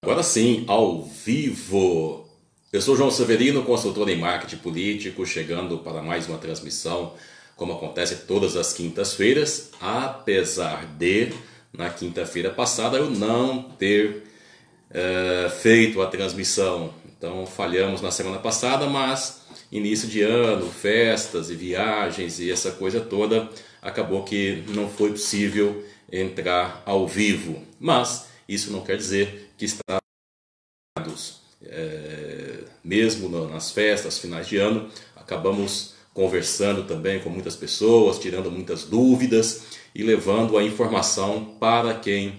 Agora sim, ao vivo. Eu sou João Severino, consultor em marketing político, chegando para mais uma transmissão, como acontece todas as quintas-feiras, apesar de, na quinta-feira passada, eu não ter feito a transmissão. Então, falhamos na semana passada, mas início de ano, festas e viagens e essa coisa toda, acabou que não foi possível entrar ao vivo. Mas isso não quer dizer que está mesmo nas festas, finais de ano, acabamos conversando também com muitas pessoas, tirando muitas dúvidas e levando a informação para quem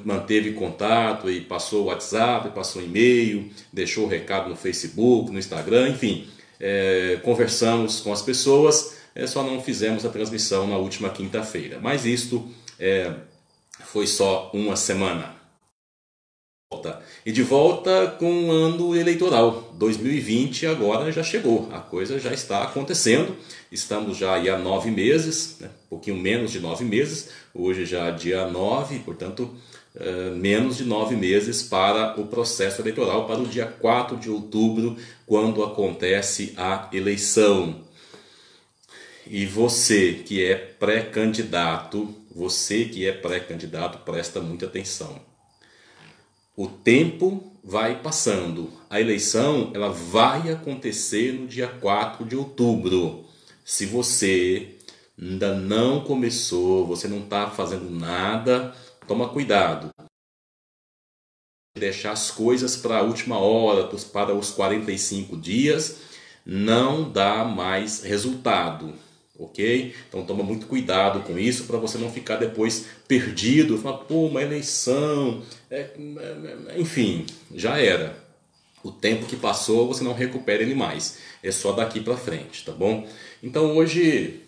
manteve contato e passou o WhatsApp, passou o e-mail, deixou o recado no Facebook, no Instagram, enfim, conversamos com as pessoas, só não fizemos a transmissão na última quinta-feira. Mas isto foi só uma semana. E de volta com o ano eleitoral. 2020 agora já chegou, a coisa já está acontecendo. Estamos já aí há 9 meses, né? Um pouquinho menos de 9 meses. Hoje já é dia 9, portanto, menos de 9 meses para o processo eleitoral, para o dia 4 de outubro, quando acontece a eleição. E você que é pré-candidato, presta muita atenção. O tempo vai passando. A eleição ela vai acontecer no dia 4 de outubro. Se você ainda não começou, você não está fazendo nada, toma cuidado. Deixar as coisas para a última hora, para os 45 dias, não dá mais resultado. Ok? Então toma muito cuidado com isso para você não ficar depois perdido, falar, pô, uma eleição, enfim, já era. O tempo que passou você não recupera ele mais, é só daqui para frente, tá bom? Então hoje,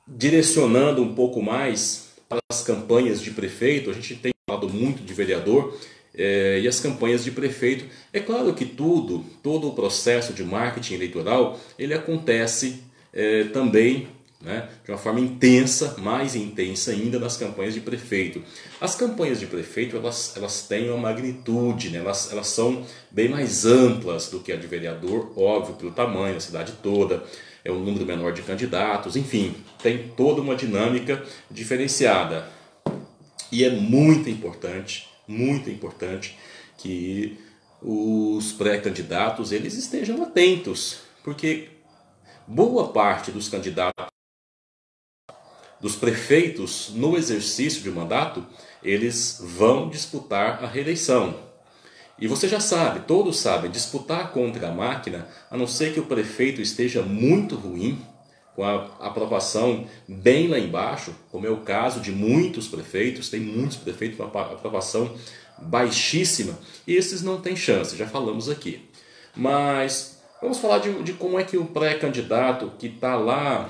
direcionando um pouco mais para as campanhas de prefeito, a gente tem falado muito de vereador, e as campanhas de prefeito, é claro que todo o processo de marketing eleitoral, ele acontece também, né, de uma forma intensa, mais intensa ainda nas campanhas de prefeito. As campanhas de prefeito elas têm uma magnitude, né, elas são bem mais amplas do que a de vereador, óbvio, pelo tamanho, a cidade toda, é um número menor de candidatos, enfim, tem toda uma dinâmica diferenciada. E é muito importante que os pré-candidatos eles estejam atentos, porque boa parte dos candidatos, dos prefeitos no exercício de mandato, eles vão disputar a reeleição. E você já sabe, todos sabem, disputar contra a máquina, a não ser que o prefeito esteja muito ruim, com a aprovação bem lá embaixo, como é o caso de muitos prefeitos, tem muitos prefeitos com a aprovação baixíssima, e esses não têm chance, já falamos aqui. Mas vamos falar de como é que o pré-candidato que está lá,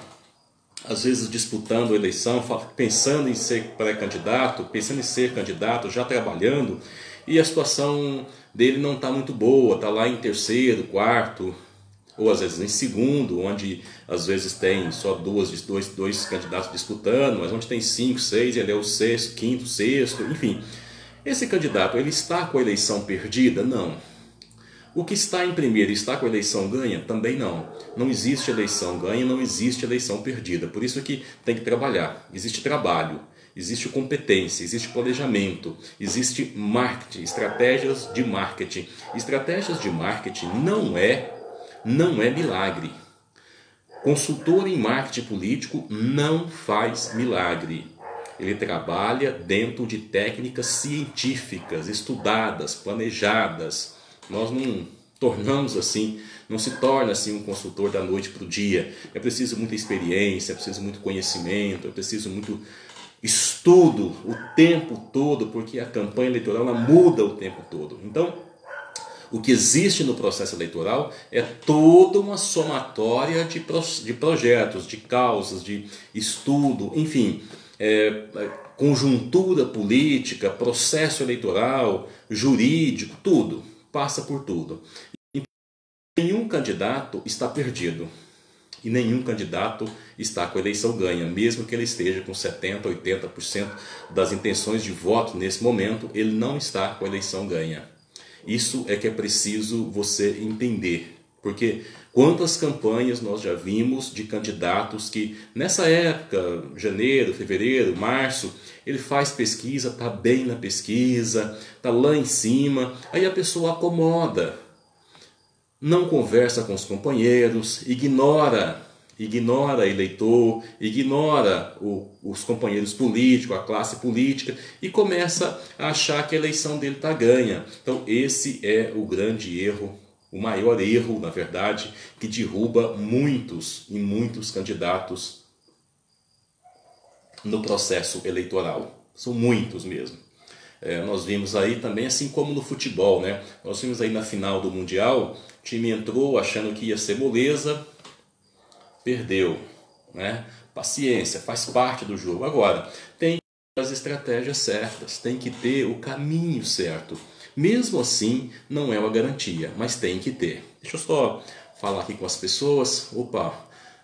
às vezes disputando a eleição, pensando em ser pré-candidato, pensando em ser candidato, já trabalhando, e a situação dele não está muito boa, está lá em terceiro, quarto, ou às vezes em segundo, onde às vezes tem só dois candidatos disputando, mas onde tem 5, 6, ele é o sexto, quinto, sexto, enfim. Esse candidato, ele está com a eleição perdida? Não. O que está em primeiro está com a eleição ganha? Também não. Não existe eleição ganha, não existe eleição perdida. Por isso que tem que trabalhar. Existe trabalho, existe competência, existe planejamento, existe marketing, estratégias de marketing. Estratégias de marketing não é milagre. Consultor em marketing político não faz milagre. Ele trabalha dentro de técnicas científicas, estudadas, planejadas. Nós não tornamos assim, não se torna assim um consultor da noite para o dia. É preciso muita experiência, é preciso muito conhecimento, é preciso muito estudo o tempo todo, porque a campanha eleitoral ela muda o tempo todo. Então, o que existe no processo eleitoral é toda uma somatória de projetos, de causas, de estudo, enfim, conjuntura política, processo eleitoral, jurídico, tudo. Passa por tudo. Nenhum candidato está perdido. E nenhum candidato está com a eleição ganha, mesmo que ele esteja com 70%, 80% das intenções de voto nesse momento, ele não está com a eleição ganha. Isso é que é preciso você entender, porque quantas campanhas nós já vimos de candidatos que nessa época, janeiro, fevereiro, março, ele faz pesquisa, está bem na pesquisa, está lá em cima, aí a pessoa acomoda, não conversa com os companheiros, ignora eleitor, ignora os companheiros políticos, a classe política e começa a achar que a eleição dele está ganha. Então esse é o grande erro, o maior erro, na verdade, que derruba muitos e muitos candidatos no processo eleitoral. São muitos mesmo. Nós vimos aí também, assim como no futebol, né? Nós vimos aí na final do Mundial, o time entrou achando que ia ser moleza, perdeu, né? Paciência, faz parte do jogo. Agora, tem que ter as estratégias certas, tem que ter o caminho certo. Mesmo assim, não é uma garantia, mas tem que ter. Deixa eu só falar aqui com as pessoas. Opa,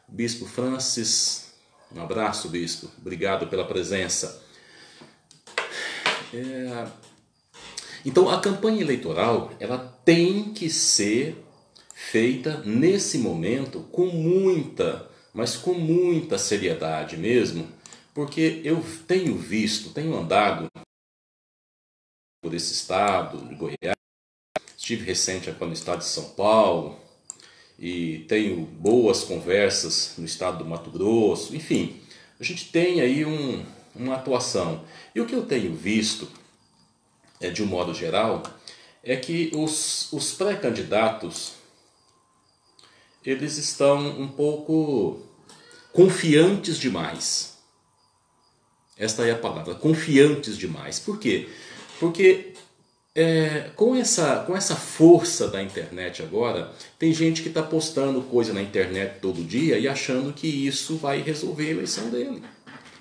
Bispo Francis, um abraço, Bispo, obrigado pela presença. Então a campanha eleitoral ela tem que ser feita nesse momento com muita, mas com muita seriedade mesmo, porque eu tenho andado por esse estado de Goiás, estive recente aqui no estado de São Paulo e tenho boas conversas no estado do Mato Grosso, enfim, a gente tem aí uma atuação. E o que eu tenho visto, de um modo geral, é que os pré-candidatos eles estão um pouco confiantes demais. Esta é a palavra, confiantes demais. Por quê? Porque com essa força da internet agora, tem gente que está postando coisa na internet todo dia e achando que isso vai resolver a eleição dele.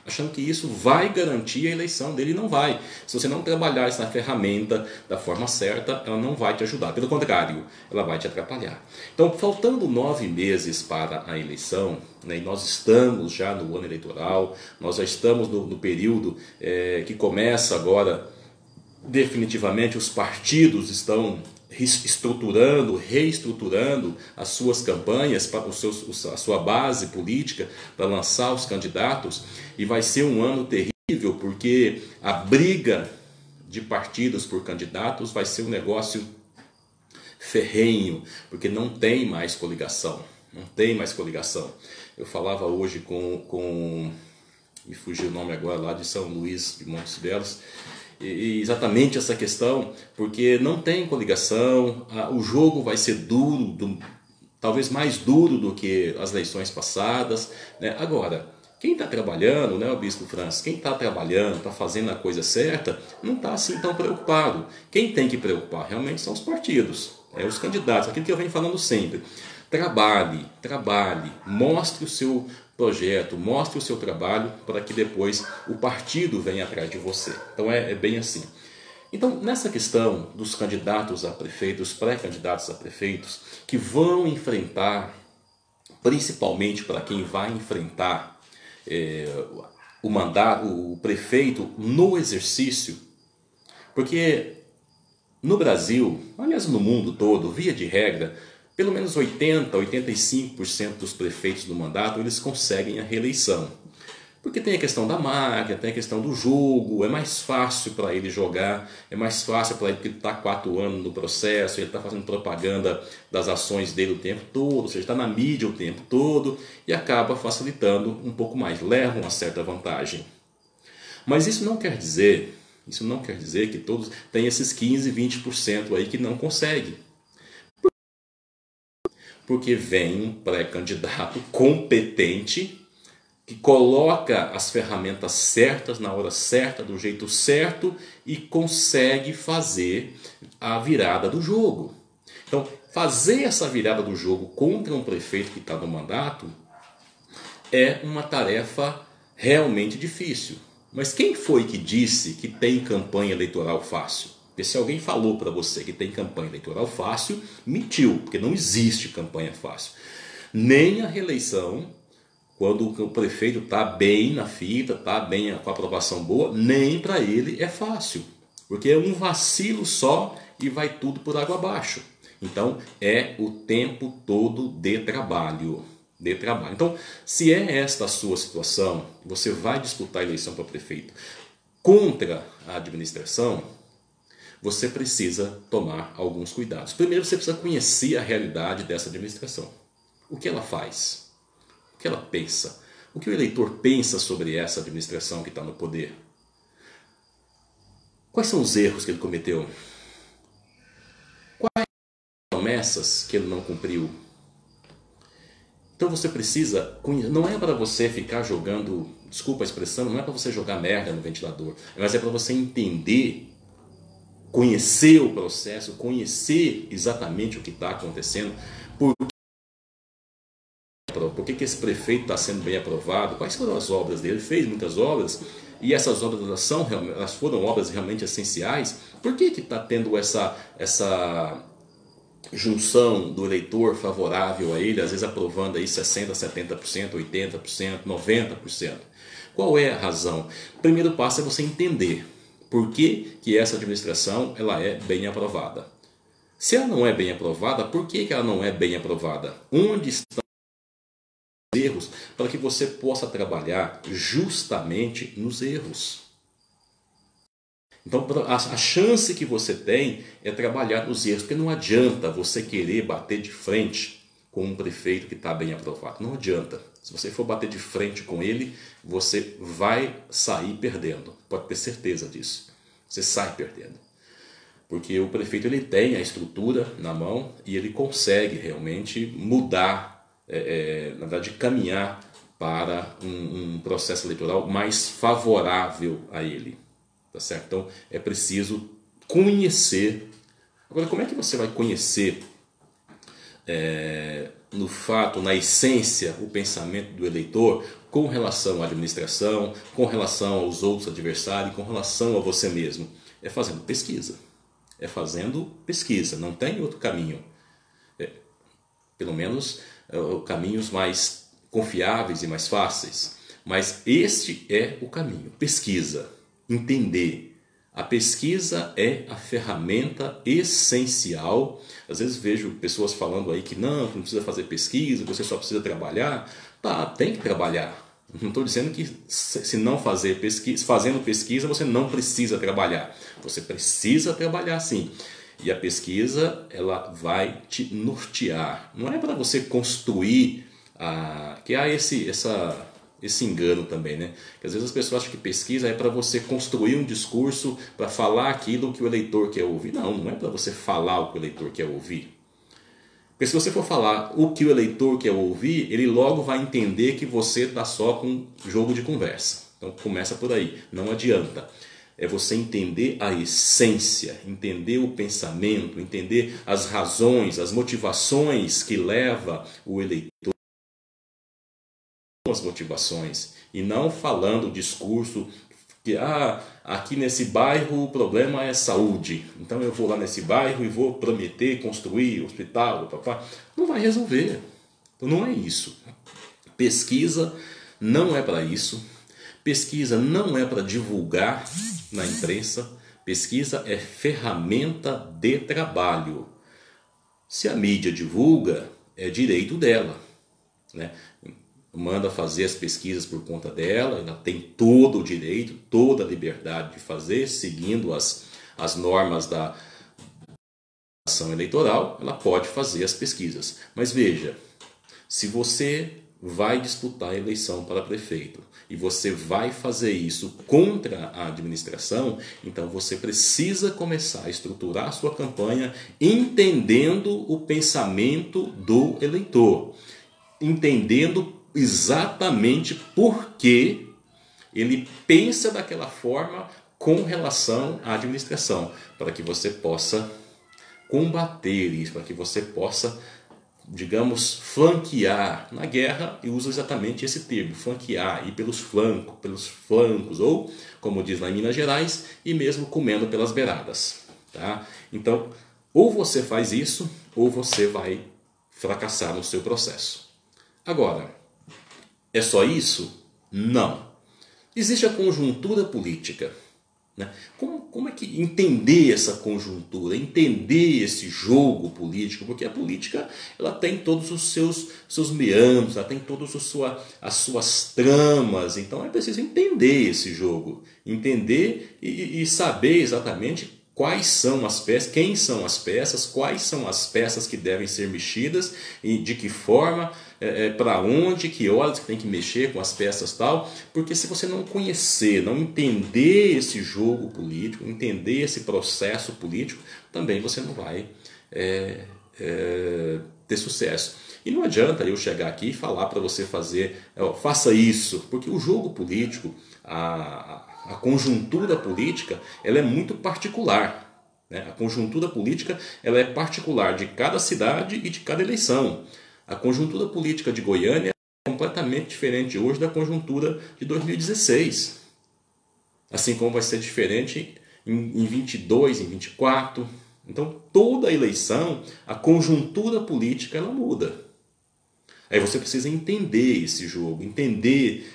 Achando que isso vai garantir a eleição dele, e não vai. Se você não trabalhar essa ferramenta da forma certa, ela não vai te ajudar. Pelo contrário, ela vai te atrapalhar. Então, faltando 9 meses para a eleição, né, e nós estamos já no ano eleitoral, nós já estamos no período que começa agora, definitivamente os partidos estão reestruturando as suas campanhas, a sua base política para lançar os candidatos, e vai ser um ano terrível porque a briga de partidos por candidatos vai ser um negócio ferrenho, porque não tem mais coligação, Eu falava hoje me fugiu o nome agora, lá de São Luís de Montes Belos, e exatamente essa questão, porque não tem coligação, o jogo vai ser duro, talvez mais duro do que as eleições passadas, né? Agora, quem está trabalhando, né, o Bispo Francis, quem está trabalhando, está fazendo a coisa certa, não está assim tão preocupado. Quem tem que preocupar realmente são os partidos, os candidatos, aquilo que eu venho falando sempre. Trabalhe, mostre o seu projeto, mostre o seu trabalho para que depois o partido venha atrás de você. Então é bem assim. Então nessa questão dos candidatos a prefeitos, pré-candidatos a prefeitos, que vão enfrentar, principalmente para quem vai enfrentar o mandato, o prefeito no exercício, porque no Brasil, aliás no mundo todo, via de regra, pelo menos 80%, 85% dos prefeitos do mandato, eles conseguem a reeleição. Porque tem a questão da máquina, tem a questão do jogo, é mais fácil para ele jogar, é mais fácil para ele, porque ele está 4 anos no processo, ele está fazendo propaganda das ações dele o tempo todo, ou seja, está na mídia o tempo todo, e acaba facilitando um pouco mais, leva uma certa vantagem. Mas isso não quer dizer que todos têm esses 15%, 20% aí que não conseguem. Porque vem um pré-candidato competente que coloca as ferramentas certas na hora certa, do jeito certo e consegue fazer a virada do jogo. Então, fazer essa virada do jogo contra um prefeito que está no mandato é uma tarefa realmente difícil. Mas quem foi que disse que tem campanha eleitoral fácil? Porque se alguém falou para você que tem campanha eleitoral fácil, mentiu, porque não existe campanha fácil. Nem a reeleição, quando o prefeito está bem na fita, está bem com a aprovação boa, nem para ele é fácil. Porque é um vacilo só e vai tudo por água abaixo. Então, é o tempo todo de trabalho. Então, se é esta a sua situação, você vai disputar a eleição para prefeito contra a administração, você precisa tomar alguns cuidados. Primeiro, você precisa conhecer a realidade dessa administração. O que ela faz? O que ela pensa? O que o eleitor pensa sobre essa administração que está no poder? Quais são os erros que ele cometeu? Quais promessas que ele não cumpriu? Então você precisa, não é para você ficar jogando, desculpa a expressão, não é para você jogar merda no ventilador, mas é para você entender, conhecer o processo, conhecer exatamente o que está acontecendo, por que esse prefeito está sendo bem aprovado, quais foram as obras dele, ele fez muitas obras, e essas obras elas foram obras realmente essenciais. Por que está tendo essa junção do eleitor favorável a ele, às vezes aprovando aí 60%, 70%, 80%, 90%? Qual é a razão? O primeiro passo é você entender por que essa administração ela é bem aprovada. Se ela não é bem aprovada, por que ela não é bem aprovada? Onde estão os erros para que você possa trabalhar justamente nos erros? Então, a chance que você tem é trabalhar nos erros, porque não adianta você querer bater de frente com um prefeito que está bem aprovado. Não adianta. Se você for bater de frente com ele, você vai sair perdendo. Pode ter certeza disso. Você sai perdendo. Porque o prefeito ele tem a estrutura na mão e ele consegue realmente mudar, na verdade, caminhar para um processo eleitoral mais favorável a ele. Tá certo? Então é preciso conhecer. Agora, como é que você vai conhecer no fato, na essência, o pensamento do eleitor com relação à administração, com relação aos outros adversários, com relação a você mesmo? É fazendo pesquisa. É fazendo pesquisa, não tem outro caminho. Pelo menos caminhos mais confiáveis e mais fáceis. Mas este é o caminho, pesquisa. Entender. A pesquisa é a ferramenta essencial. Às vezes vejo pessoas falando aí que não precisa fazer pesquisa, que você só precisa trabalhar. Tá, tem que trabalhar. Não estou dizendo que se não fazer pesquisa, fazendo pesquisa você não precisa trabalhar. Você precisa trabalhar sim. E a pesquisa ela vai te nortear. Não é para você construir, que há esse engano também, né? Que às vezes as pessoas acham que pesquisa é para você construir um discurso para falar aquilo que o eleitor quer ouvir. Não é para você falar o que o eleitor quer ouvir. Porque se você for falar o que o eleitor quer ouvir, ele logo vai entender que você está só com jogo de conversa. Então começa por aí, não adianta. É você entender a essência, entender o pensamento, entender as razões, as motivações que leva o eleitor, as motivações, e não falando o discurso que aqui nesse bairro o problema é saúde, então eu vou lá nesse bairro e vou prometer construir hospital, papá. Não vai resolver. Então não é isso. Pesquisa não é para isso. Pesquisa não é para divulgar na imprensa. Pesquisa é ferramenta de trabalho. Se a mídia divulga, é direito dela, né? Manda fazer as pesquisas por conta dela, ela tem todo o direito, toda a liberdade de fazer, seguindo as normas da ação eleitoral, ela pode fazer as pesquisas. Mas veja, se você vai disputar a eleição para prefeito e você vai fazer isso contra a administração, então você precisa começar a estruturar a sua campanha entendendo o pensamento do eleitor, entendendo exatamente por que ele pensa daquela forma com relação à administração, para que você possa combater isso, para que você possa, digamos, flanquear na guerra, e uso exatamente esse termo, flanquear, ir pelos flancos, ou, como diz lá em Minas Gerais, e mesmo comendo pelas beiradas. Tá? Então, ou você faz isso, ou você vai fracassar no seu processo. Agora, é só isso? Não. Existe a conjuntura política. Né? Como é que entender essa conjuntura, entender esse jogo político? Porque a política ela tem todos os seus meandros, ela tem todas as suas tramas. Então é preciso entender esse jogo, entender e saber exatamente quais são as peças, quem são as peças, quais são as peças que devem ser mexidas e de que forma, para onde, que horas que tem que mexer com as peças tal, porque se você não conhecer, não entender esse jogo político, entender esse processo político, também você não vai ter sucesso. E não adianta eu chegar aqui e falar para você fazer, faça isso, porque o jogo político, a conjuntura política, ela é muito particular. Né? A conjuntura política ela é particular de cada cidade e de cada eleição. A conjuntura política de Goiânia é completamente diferente hoje da conjuntura de 2016. Assim como vai ser diferente em 22, em 24. Então, toda eleição, a conjuntura política ela muda. Aí você precisa entender esse jogo, entender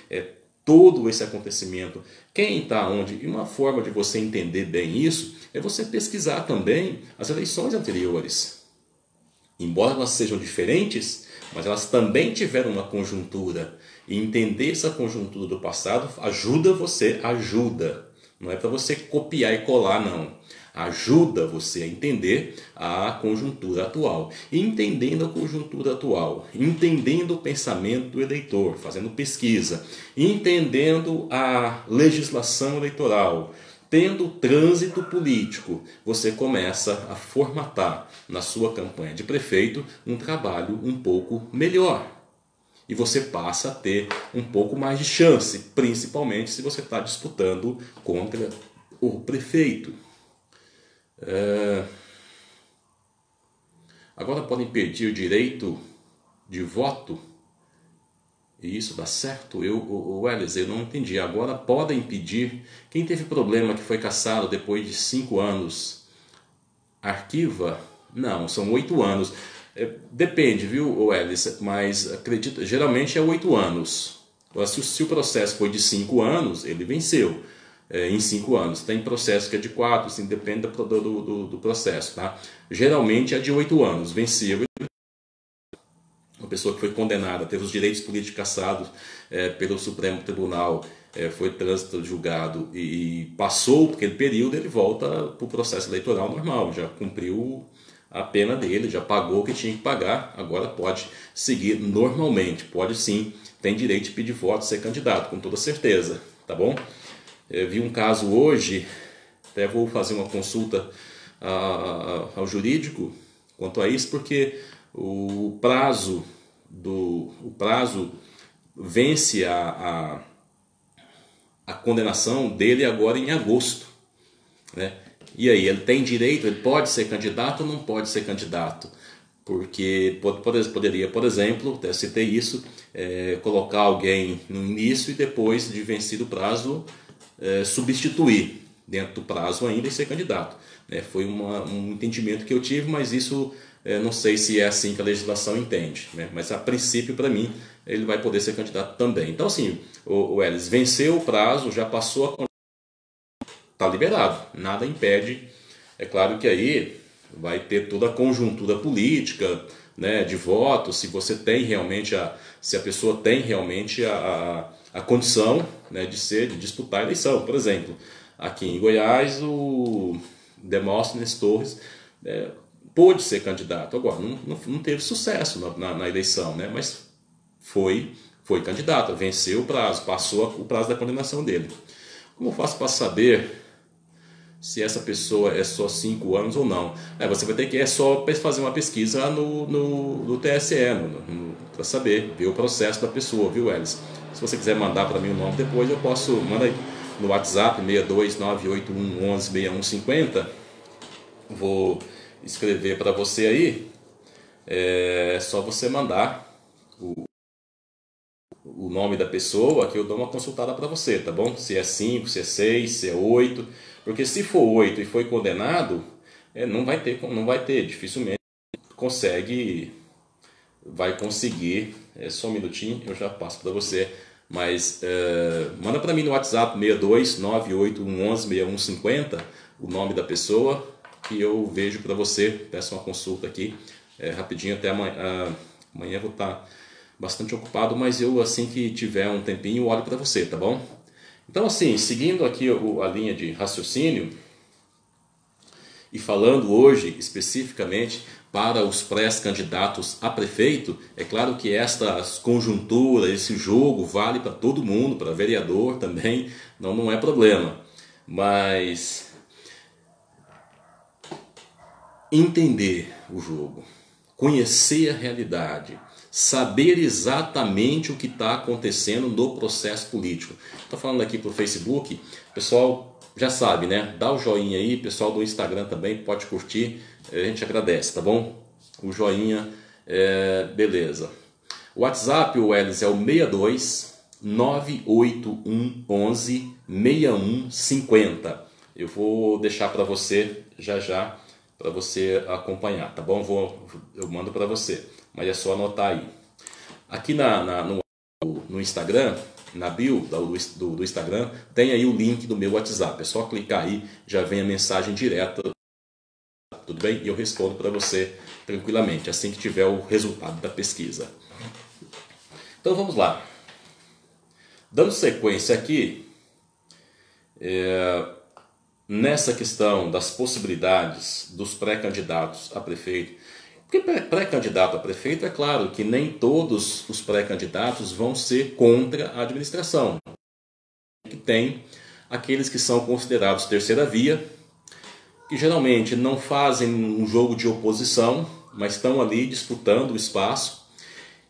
todo esse acontecimento, quem está onde. E uma forma de você entender bem isso é você pesquisar também as eleições anteriores. Embora elas sejam diferentes, mas elas também tiveram uma conjuntura. E entender essa conjuntura do passado ajuda. Não é para você copiar e colar, não. Ajuda você a entender a conjuntura atual. E entendendo a conjuntura atual, entendendo o pensamento do eleitor, fazendo pesquisa, entendendo a legislação eleitoral, tendo trânsito político, você começa a formatar na sua campanha de prefeito um trabalho um pouco melhor. E você passa a ter um pouco mais de chance, principalmente se você está disputando contra o prefeito. Agora podem pedir o direito de voto? E isso dá certo? Welles, eu não entendi. Agora podem pedir. Quem teve problema que foi cassado depois de 5 anos, arquiva? Não, são 8 anos. Depende, viu, Welles? Mas acredito, geralmente é 8 anos. Se o processo foi de 5 anos, ele venceu. Em 5 anos. Tem processo que é de 4, assim, depende do processo. Tá? Geralmente é de 8 anos. Venceu. Uma pessoa que foi condenada, teve os direitos políticos cassados pelo Supremo Tribunal, foi trânsito julgado e passou aquele período, ele volta para o processo eleitoral normal, já cumpriu a pena dele, já pagou o que tinha que pagar, agora pode seguir normalmente, pode sim, tem direito de pedir voto, ser candidato, com toda certeza, tá bom? Eu vi um caso hoje, até vou fazer uma consulta ao jurídico quanto a isso, porque o prazo vence a condenação dele agora em agosto, né? E aí, ele tem direito, ele pode ser candidato ou não pode ser candidato? Porque poderia, por exemplo, até citei isso, colocar alguém no início e depois de vencido o prazo, substituir dentro do prazo ainda e ser candidato. Foi um entendimento que eu tive, mas isso não sei se é assim que a legislação entende. Né? Mas a princípio, para mim, ele vai poder ser candidato também. Então, assim, o Welles venceu o prazo, já passou a... Está liberado, nada impede. É claro que aí vai ter toda a conjuntura política, né, de voto, se você tem realmente se a pessoa tem realmente a condição, né, de disputar a eleição. Por exemplo, aqui em Goiás, o Demóstenes Torres pôde ser candidato. Agora, não teve sucesso na eleição, né, mas foi candidato, venceu o prazo, passou o prazo da condenação dele. Como eu faço para saber se essa pessoa é só 5 anos ou não? Você vai ter que só fazer uma pesquisa no TSE, para saber, ver o processo da pessoa, viu, Welles? Se você quiser mandar para mim o nome depois, eu posso, manda aí no WhatsApp 62981116150. Vou escrever para você aí. É só você mandar o nome da pessoa que eu dou uma consultada para você, tá bom? Se é 5, se é 6, se é 8. Porque se for 8 e foi condenado, não vai ter, dificilmente consegue vai conseguir. É só um minutinho, eu já passo para você. Mas manda para mim no WhatsApp 62981116150 o nome da pessoa que eu vejo para você. Peço uma consulta aqui rapidinho, até amanhã. Amanhã eu vou estar bastante ocupado, mas eu, assim que tiver um tempinho, olho para você, tá bom? Então, assim, seguindo aqui a linha de raciocínio e falando hoje especificamente para os pré-candidatos a prefeito, é claro que estas conjunturas, esse jogo vale para todo mundo, para vereador também, não é problema. Mas entender o jogo, conhecer a realidade, saber exatamente o que está acontecendo no processo político. Estou falando aqui para o Facebook, pessoal já sabe, né? Dá o joinha aí, pessoal do Instagram também pode curtir, a gente agradece, tá bom? O joinha, beleza. O WhatsApp, o Elis, é o 62 98111 6150. Eu vou deixar para você já para você acompanhar, tá bom? Eu mando para você, mas é só anotar aí. Aqui no Instagram, na bio do Instagram, tem aí o link do meu WhatsApp. É só clicar aí, já vem a mensagem direta, tudo bem? E eu respondo para você tranquilamente, assim que tiver o resultado da pesquisa. Então vamos lá. Dando sequência aqui, nessa questão das possibilidades dos pré-candidatos a prefeito, porque pré-candidato a prefeito, é claro que nem todos os pré-candidatos vão ser contra a administração. Que tem aqueles que são considerados terceira via, que geralmente não fazem um jogo de oposição, mas estão ali disputando o espaço,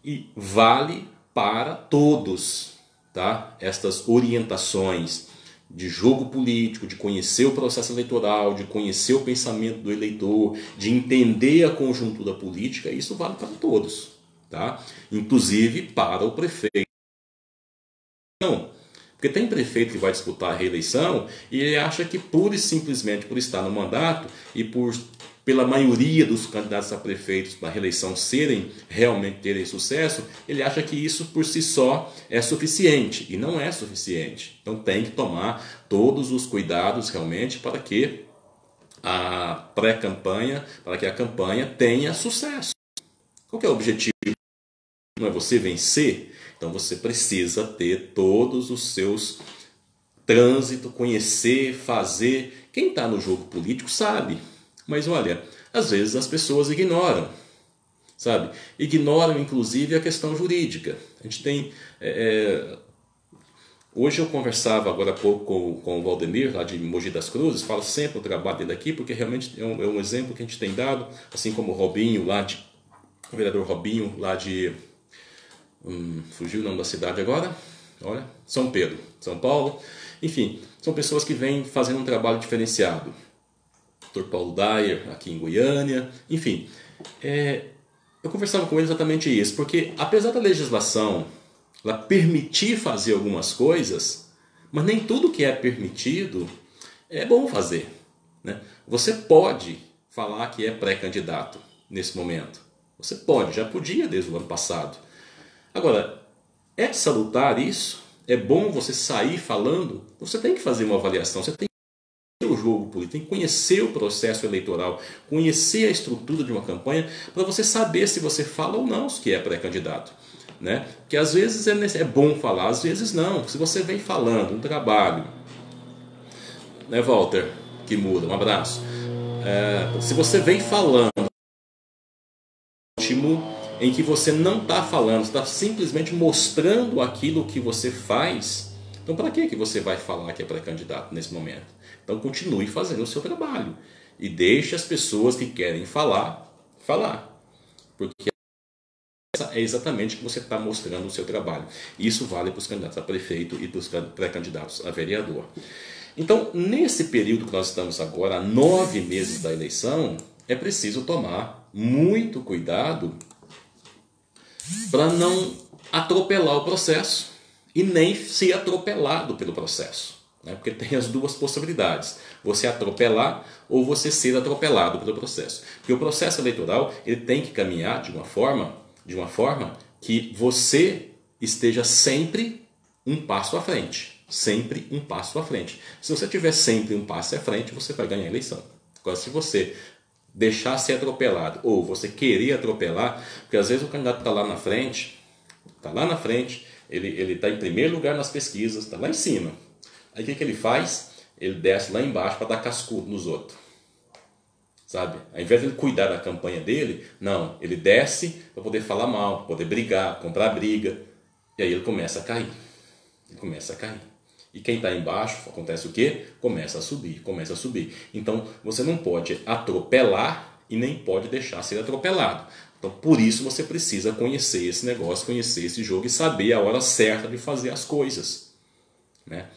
e vale para todos, tá? Estas orientações de jogo político, de conhecer o processo eleitoral, de conhecer o pensamento do eleitor, de entender a conjuntura política, isso vale para todos, tá? Inclusive para o prefeito. Não, porque tem prefeito que vai disputar a reeleição e ele acha que pura e simplesmente por estar no mandato e pela maioria dos candidatos a prefeitos para a reeleição realmente terem sucesso, ele acha que isso por si só é suficiente, e não é suficiente. Então tem que tomar todos os cuidados realmente para que a pré-campanha, para que a campanha tenha sucesso. Qual que é o objetivo? Não é você vencer? Então você precisa ter todos os seus trânsitos, conhecer, fazer. Quem está no jogo político sabe. Mas olha, às vezes as pessoas ignoram, sabe? Ignoram inclusive a questão jurídica. A gente tem... Hoje eu conversava agora há pouco com o Valdemir, lá de Mogi das Cruzes, falo sempre o trabalho dele aqui, porque realmente é um exemplo que a gente tem dado, assim como o Robinho, o vereador Robinho, lá de... fugiu o nome da cidade agora? Olha, São Pedro, São Paulo. Enfim, são pessoas que vêm fazendo um trabalho diferenciado. Dr. Paulo Dyer, aqui em Goiânia, enfim. Eu conversava com ele exatamente isso, porque apesar da legislação ela permitir fazer algumas coisas, mas nem tudo que é permitido é bom fazer, né? Você pode falar que é pré-candidato nesse momento. Você pode, já podia desde o ano passado. Agora, é salutar isso? É bom você sair falando? Você tem que fazer uma avaliação, você tem o jogo político, tem que conhecer o processo eleitoral, conhecer a estrutura de uma campanha para você saber se você fala ou não que é pré-candidato, né? Porque às vezes é bom falar, às vezes não. Se você vem falando um trabalho, né, Walter, que muda, um abraço. Se você vem falando em que você não está falando, está simplesmente mostrando aquilo que você faz, então para que você vai falar que é pré-candidato nesse momento? Então continue fazendo o seu trabalho e deixe as pessoas que querem falar, porque essa é exatamente o que você está mostrando o seu trabalho. Isso vale para os candidatos a prefeito e para os pré-candidatos a vereador. Então, nesse período que nós estamos agora, há 9 meses da eleição, é preciso tomar muito cuidado para não atropelar o processo e nem ser atropelado pelo processo, né? Porque tem as duas possibilidades, você atropelar ou você ser atropelado pelo processo. Porque o processo eleitoral ele tem que caminhar de uma forma de uma forma que você esteja sempre um passo à frente. Sempre um passo à frente. Se você tiver sempre um passo à frente, você vai ganhar a eleição. Agora, se você deixar ser atropelado, ou você querer atropelar, porque às vezes o candidato está lá na frente, ele está em primeiro lugar nas pesquisas, está lá em cima. Aí o que ele faz? Ele desce lá embaixo para dar cascudo nos outros. Sabe? Ao invés de ele cuidar da campanha dele, não, ele desce para poder falar mal, para poder brigar, comprar briga, e aí ele começa a cair. Ele começa a cair. E quem está embaixo, acontece o quê? Começa a subir, começa a subir. Então, você não pode atropelar e nem pode deixar ser atropelado. Então, por isso você precisa conhecer esse negócio, conhecer esse jogo e saber a hora certa de fazer as coisas, né?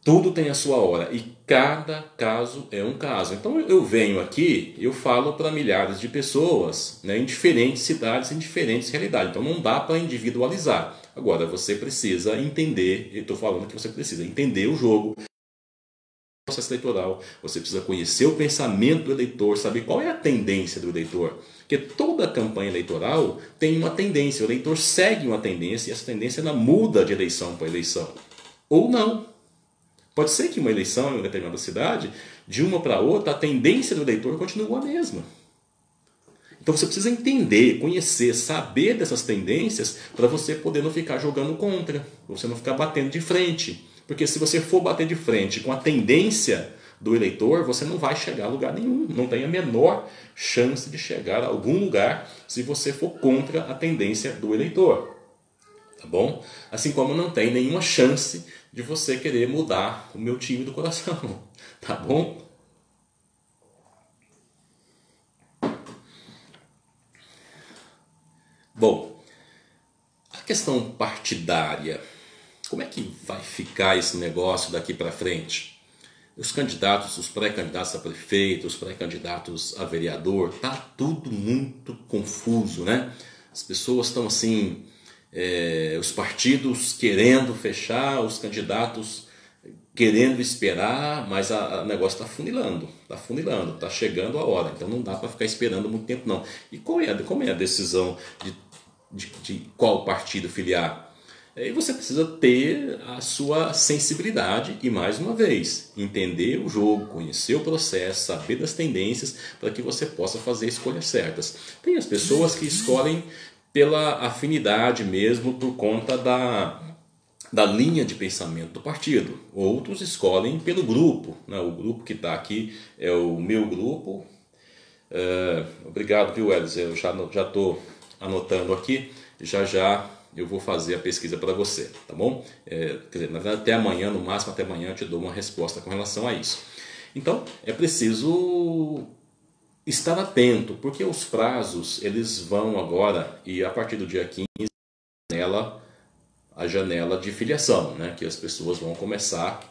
Tudo tem a sua hora e cada caso é um caso. Então eu venho aqui, eu falo para milhares de pessoas, né, em diferentes cidades, em diferentes realidades. Então não dá para individualizar. Agora você precisa entender, eu estou falando que você precisa entender o jogo, o processo eleitoral, você precisa conhecer o pensamento do eleitor, saber qual é a tendência do eleitor. Porque toda campanha eleitoral tem uma tendência, o eleitor segue uma tendência e essa tendência ela muda de eleição para eleição. Ou não. Pode ser que uma eleição em uma determinada cidade, de uma para outra, a tendência do eleitor continua a mesma. Então você precisa entender, conhecer, saber dessas tendências para você poder não ficar jogando contra, para você não ficar batendo de frente. Porque se você for bater de frente com a tendência do eleitor, você não vai chegar a lugar nenhum. Não tem a menor chance de chegar a algum lugar se você for contra a tendência do eleitor. Tá bom? Assim como não tem nenhuma chance de você querer mudar o meu time do coração. Tá bom? Bom, a questão partidária. Como é que vai ficar esse negócio daqui para frente? Os candidatos, os pré-candidatos a prefeito, os pré-candidatos a vereador, tá tudo muito confuso, né? As pessoas estão assim... os partidos querendo fechar, os candidatos querendo esperar, mas o negócio está funilando, está chegando a hora, então não dá para ficar esperando muito tempo não. E como é a decisão de qual partido filiar? Aí você precisa ter a sua sensibilidade e, mais uma vez, entender o jogo, conhecer o processo, saber das tendências para que você possa fazer escolhas certas. Tem as pessoas que escolhem pela afinidade mesmo, por conta da linha de pensamento do partido. Outros escolhem pelo grupo, né? O grupo que está aqui é o meu grupo. Obrigado, viu, Elis? Eu já estou anotando aqui, já eu vou fazer a pesquisa para você, tá bom? Quer dizer, na verdade, até amanhã, no máximo até amanhã, eu te dou uma resposta com relação a isso. Então, é preciso estar atento, porque os prazos eles vão agora, e a partir do dia 15, a janela de filiação, né, que as pessoas vão começar,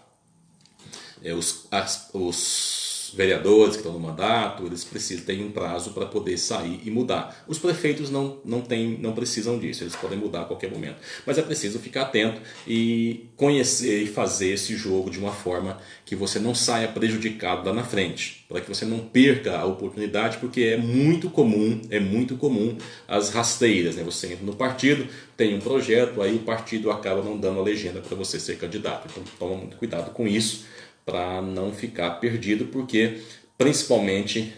os vereadores que estão no mandato, eles ter um prazo para poder sair e mudar. Os prefeitos não precisam disso, eles podem mudar a qualquer momento. Mas é preciso ficar atento e conhecer e fazer esse jogo de uma forma que você não saia prejudicado lá na frente, para que você não perca a oportunidade, porque é muito comum as rasteiras, né? Você entra no partido, tem um projeto, aí o partido acaba não dando a legenda para você ser candidato. Então toma muito cuidado com isso, para não ficar perdido, porque principalmente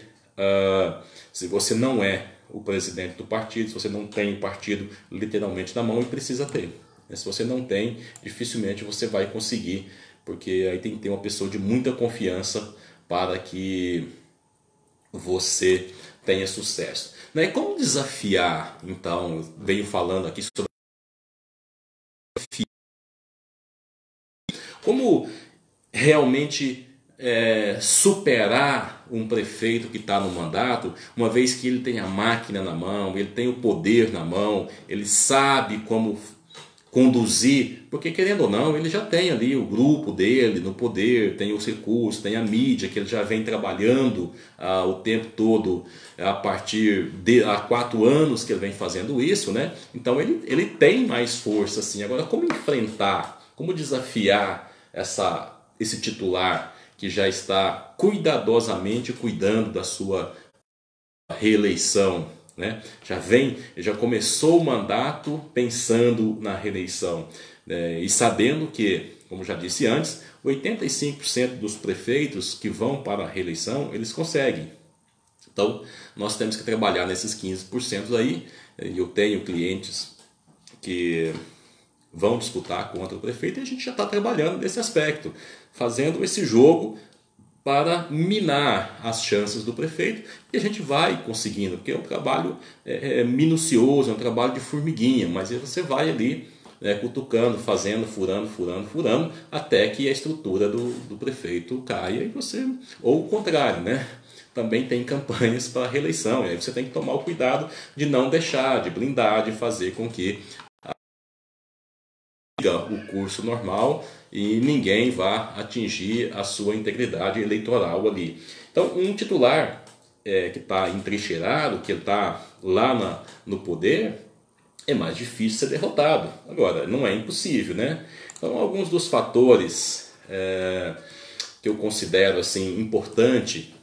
se você não é o presidente do partido, se você não tem o partido literalmente na mão, e precisa ter. Se você não tem, dificilmente você vai conseguir, porque aí tem que ter uma pessoa de muita confiança para que você tenha sucesso. E como desafiar, então, venho falando aqui sobre como realmente superar um prefeito que está no mandato, uma vez que ele tem a máquina na mão, ele tem o poder na mão, ele sabe como conduzir, porque querendo ou não, ele já tem ali o grupo dele no poder, tem os recursos, tem a mídia que ele já vem trabalhando o tempo todo, a partir de há 4 anos que ele vem fazendo isso, né? Então ele tem mais força assim. Agora, como enfrentar, como desafiar esse titular que já está cuidadosamente cuidando da sua reeleição né? Já começou o mandato pensando na reeleição, né? E sabendo que, como já disse antes, 85% dos prefeitos que vão para a reeleição, eles conseguem. Então, nós temos que trabalhar nesses 15% aí. Eu tenho clientes que vão disputar contra o prefeito e a gente já está trabalhando nesse aspecto, fazendo esse jogo para minar as chances do prefeito, e a gente vai conseguindo, porque é um trabalho minucioso, é um trabalho de formiguinha, mas você vai ali cutucando, fazendo, furando, até que a estrutura do prefeito caia e você, ou o contrário, né? Também tem campanhas para reeleição, e aí você tem que tomar o cuidado de não deixar, de blindar, de fazer com que o curso normal e ninguém vá atingir a sua integridade eleitoral ali. Então, um titular que está entrincheirado, que está lá no poder, é mais difícil ser derrotado. Agora, não é impossível, né? Então, alguns dos fatores que eu considero assim importante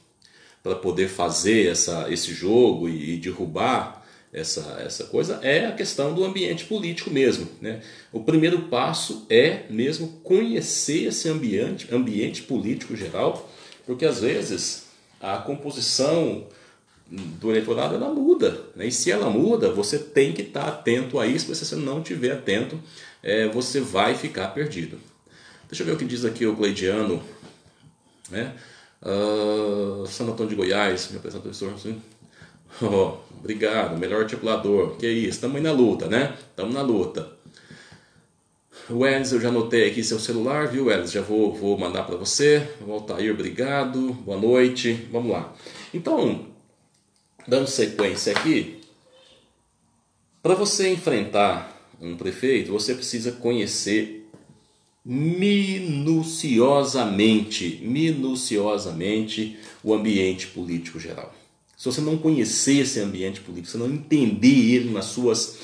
para poder fazer esse jogo e derrubar essa coisa é a questão do ambiente político mesmo, né? O primeiro passo é mesmo conhecer esse ambiente político geral, porque às vezes a composição do eleitorado ela muda, né? E se ela muda, você tem que estar atento a isso, porque se você não estiver atento, você vai ficar perdido. Deixa eu ver o que diz aqui o Cleidiano, né? Santo Antônio de Goiás, meu professor, assim. Oh, obrigado, melhor articulador. Que isso, estamos aí na luta, né? Estamos na luta. Welles, eu já anotei aqui seu celular, viu, Welles? Já vou mandar para você. Altair, obrigado. Boa noite. Vamos lá. Então, dando sequência aqui, para você enfrentar um prefeito, você precisa conhecer minuciosamente o ambiente político geral. Se você não conhecer esse ambiente político, se não entender ele nas suas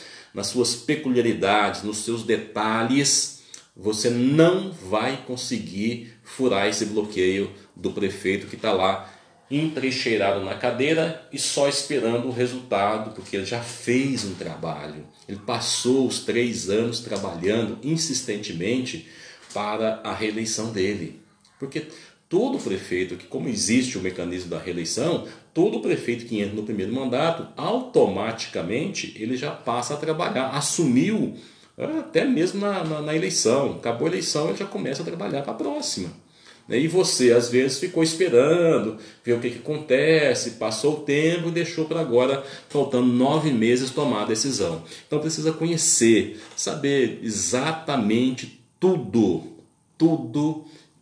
peculiaridades, nos seus detalhes, você não vai conseguir furar esse bloqueio do prefeito que está lá entrincheirado na cadeira e só esperando o resultado, porque ele já fez um trabalho. Ele passou os 3 anos trabalhando insistentemente para a reeleição dele. Porque todo prefeito, que como existe o mecanismo da reeleição, todo prefeito que entra no primeiro mandato, automaticamente ele já passa a trabalhar, assumiu até mesmo na eleição. Acabou a eleição, ele já começa a trabalhar para a próxima. E você, às vezes, ficou esperando, ver o que acontece, passou o tempo e deixou para agora, faltando 9 meses, tomar a decisão. Então precisa conhecer, saber exatamente tudo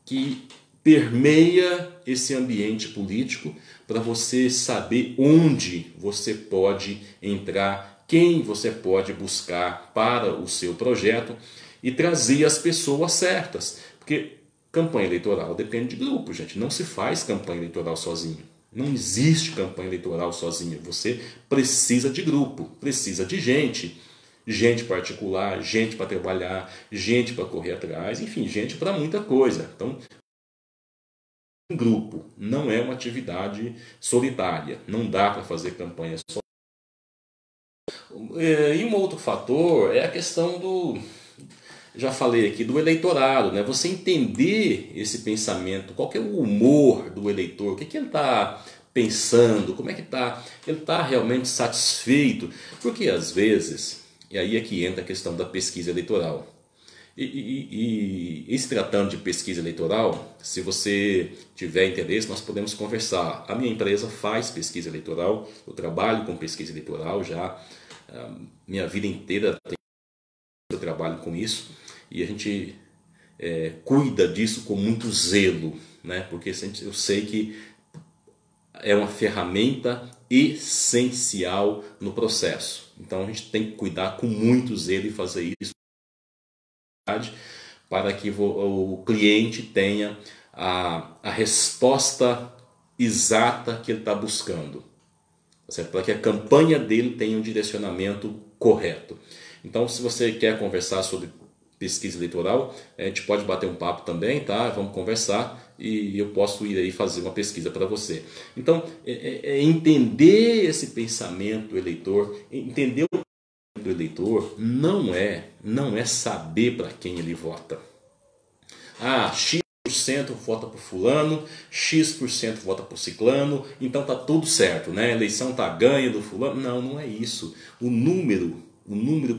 que permeia esse ambiente político, para você saber onde você pode entrar, quem você pode buscar para o seu projeto e trazer as pessoas certas. Porque campanha eleitoral depende de grupo, gente. Não se faz campanha eleitoral sozinho. Não existe campanha eleitoral sozinho. Você precisa de grupo, precisa de gente. Gente particular, gente para trabalhar, gente para correr atrás, enfim, gente para muita coisa. Então, um grupo não é uma atividade solitária. Não dá para fazer campanha só. E um outro fator é a questão já falei aqui, do eleitorado, né? Você entender esse pensamento, qual que é o humor do eleitor, o que ele está pensando, como é que está, ele está realmente satisfeito, porque às vezes, e aí é que entra a questão da pesquisa eleitoral, e se tratando de pesquisa eleitoral, se você tiver interesse, nós podemos conversar. A minha empresa faz pesquisa eleitoral, eu trabalho com pesquisa eleitoral já, minha vida inteira eu trabalho com isso, e a gente cuida disso com muito zelo, né? Porque eu sei que é uma ferramenta essencial no processo. Então a gente tem que cuidar com muito zelo e fazer isso para que o cliente tenha a resposta exata que ele está buscando, certo? Para que a campanha dele tenha um direcionamento correto. Então, se você quer conversar sobre pesquisa eleitoral, a gente pode bater um papo também, tá? Vamos conversar e eu posso ir aí fazer uma pesquisa para você. Então, entender esse pensamento do eleitor, entender o pensamento do eleitor não é saber para quem ele vota. Ah, X% vota por fulano, X% vota por ciclano, então tá tudo certo, né? A eleição tá ganha do fulano. Não, não é isso. O número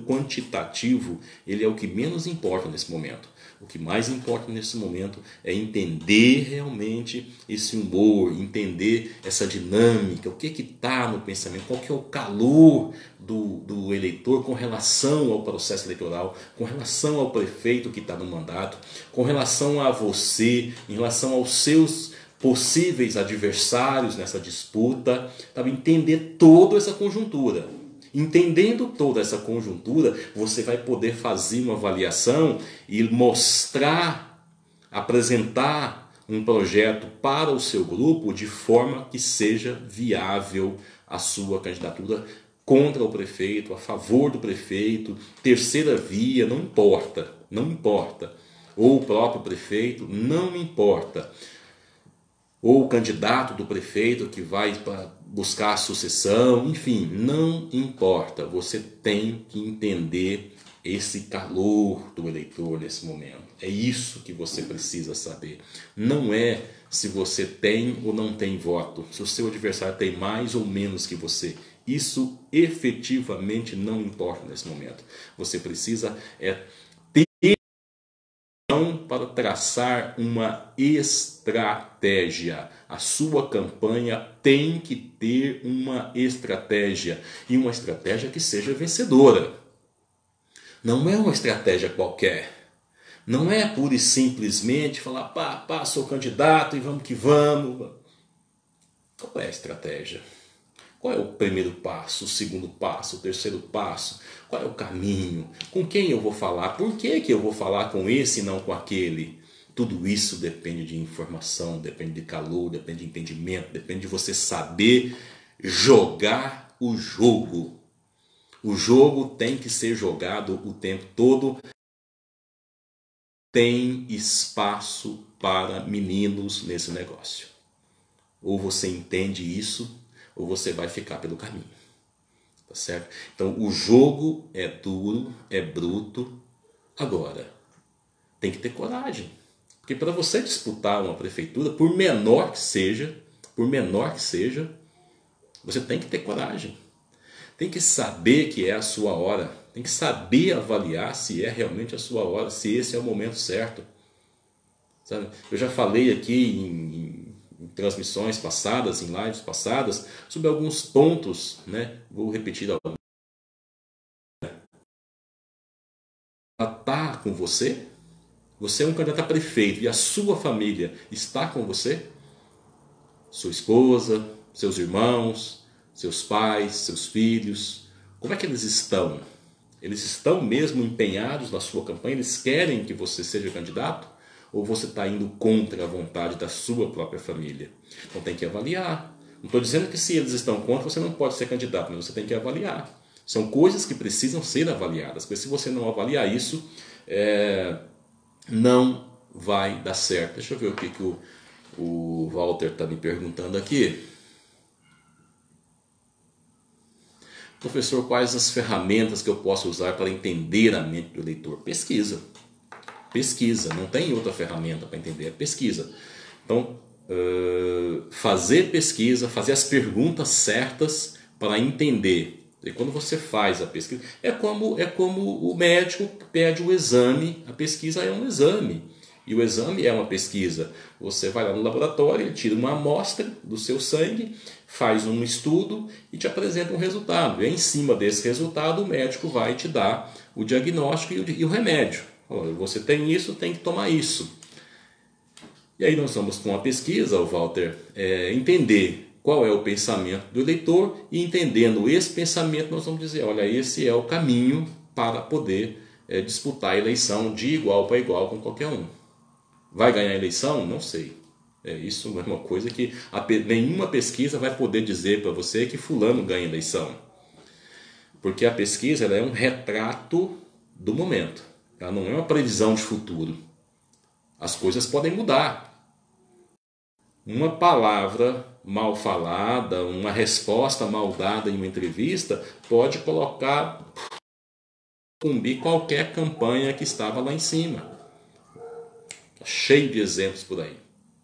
quantitativo, ele é o que menos importa nesse momento. O que mais importa nesse momento é entender realmente esse humor, entender essa dinâmica, o que está no pensamento, qual que é o calor do eleitor com relação ao processo eleitoral, com relação ao prefeito que está no mandato, com relação a você, em relação aos seus possíveis adversários nessa disputa, sabe? Entender toda essa conjuntura. Entendendo toda essa conjuntura, você vai poder fazer uma avaliação e mostrar, apresentar um projeto para o seu grupo de forma que seja viável a sua candidatura contra o prefeito, a favor do prefeito, terceira via, não importa, não importa. Ou o próprio prefeito, não importa. Ou o candidato do prefeito que vai para buscar a sucessão, enfim, não importa. Você tem que entender esse calor do eleitor nesse momento. É isso que você precisa saber. Não é se você tem ou não tem voto, se o seu adversário tem mais ou menos que você. Isso efetivamente não importa nesse momento. Você precisa ter para traçar uma estratégia. A sua campanha tem que ter uma estratégia, e uma estratégia que seja vencedora. Não é uma estratégia qualquer. Não é pura e simplesmente falar, pá, sou candidato e vamos que vamos. Qual é a estratégia? Qual é o primeiro passo, o segundo passo, o terceiro passo? Qual é o caminho? Com quem eu vou falar? Por que eu vou falar com esse e não com aquele? Tudo isso depende de informação, depende de calor, depende de entendimento, depende de você saber jogar o jogo. O jogo tem que ser jogado o tempo todo. Tem espaço para meninos nesse negócio. Ou você entende isso, ou você vai ficar pelo caminho. Tá certo? Então o jogo é duro, é bruto. Agora, tem que ter coragem. Porque para você disputar uma prefeitura, por menor que seja, você tem que ter coragem. Tem que saber que é a sua hora. Tem que saber avaliar se é realmente a sua hora, se esse é o momento certo. Sabe? Eu já falei aqui em transmissões passadas, em lives passadas, sobre alguns pontos, né? Vou repetir alguns. Ela está com você? Você é um candidato a prefeito e a sua família está com você? Sua esposa, seus irmãos, seus pais, seus filhos, como é que eles estão? Eles estão mesmo empenhados na sua campanha? Eles querem que você seja candidato? Ou você está indo contra a vontade da sua própria família? Então tem que avaliar. Não estou dizendo que se eles estão contra, você não pode ser candidato, mas você tem que avaliar. São coisas que precisam ser avaliadas, porque se você não avaliar isso, não vai dar certo. Deixa eu ver o que o Walter está me perguntando aqui. Professor, quais as ferramentas que eu posso usar para entender a mente do eleitor? Pesquisa. Pesquisa, não tem outra ferramenta para entender, é pesquisa. Então, fazer pesquisa, fazer as perguntas certas para entender. E quando você faz a pesquisa, é como o médico pede o exame, a pesquisa é um exame. E o exame é uma pesquisa. Você vai lá no laboratório, ele tira uma amostra do seu sangue, faz um estudo e te apresenta um resultado. E em cima desse resultado, o médico vai te dar o diagnóstico e o remédio. Olha, você tem isso, tem que tomar isso. E aí nós vamos com a pesquisa, Walter, entender qual é o pensamento do eleitor, e entendendo esse pensamento nós vamos dizer, olha, esse é o caminho para poder disputar a eleição de igual para igual com qualquer um. Vai ganhar a eleição? Não sei. Isso é uma coisa que nenhuma pesquisa vai poder dizer para você que fulano ganha a eleição. Porque a pesquisa ela é um retrato do momento. Ela não é uma previsão de futuro. As coisas podem mudar. Uma palavra mal falada, uma resposta mal dada em uma entrevista pode cumprir qualquer campanha que estava lá em cima. Cheio de exemplos por aí,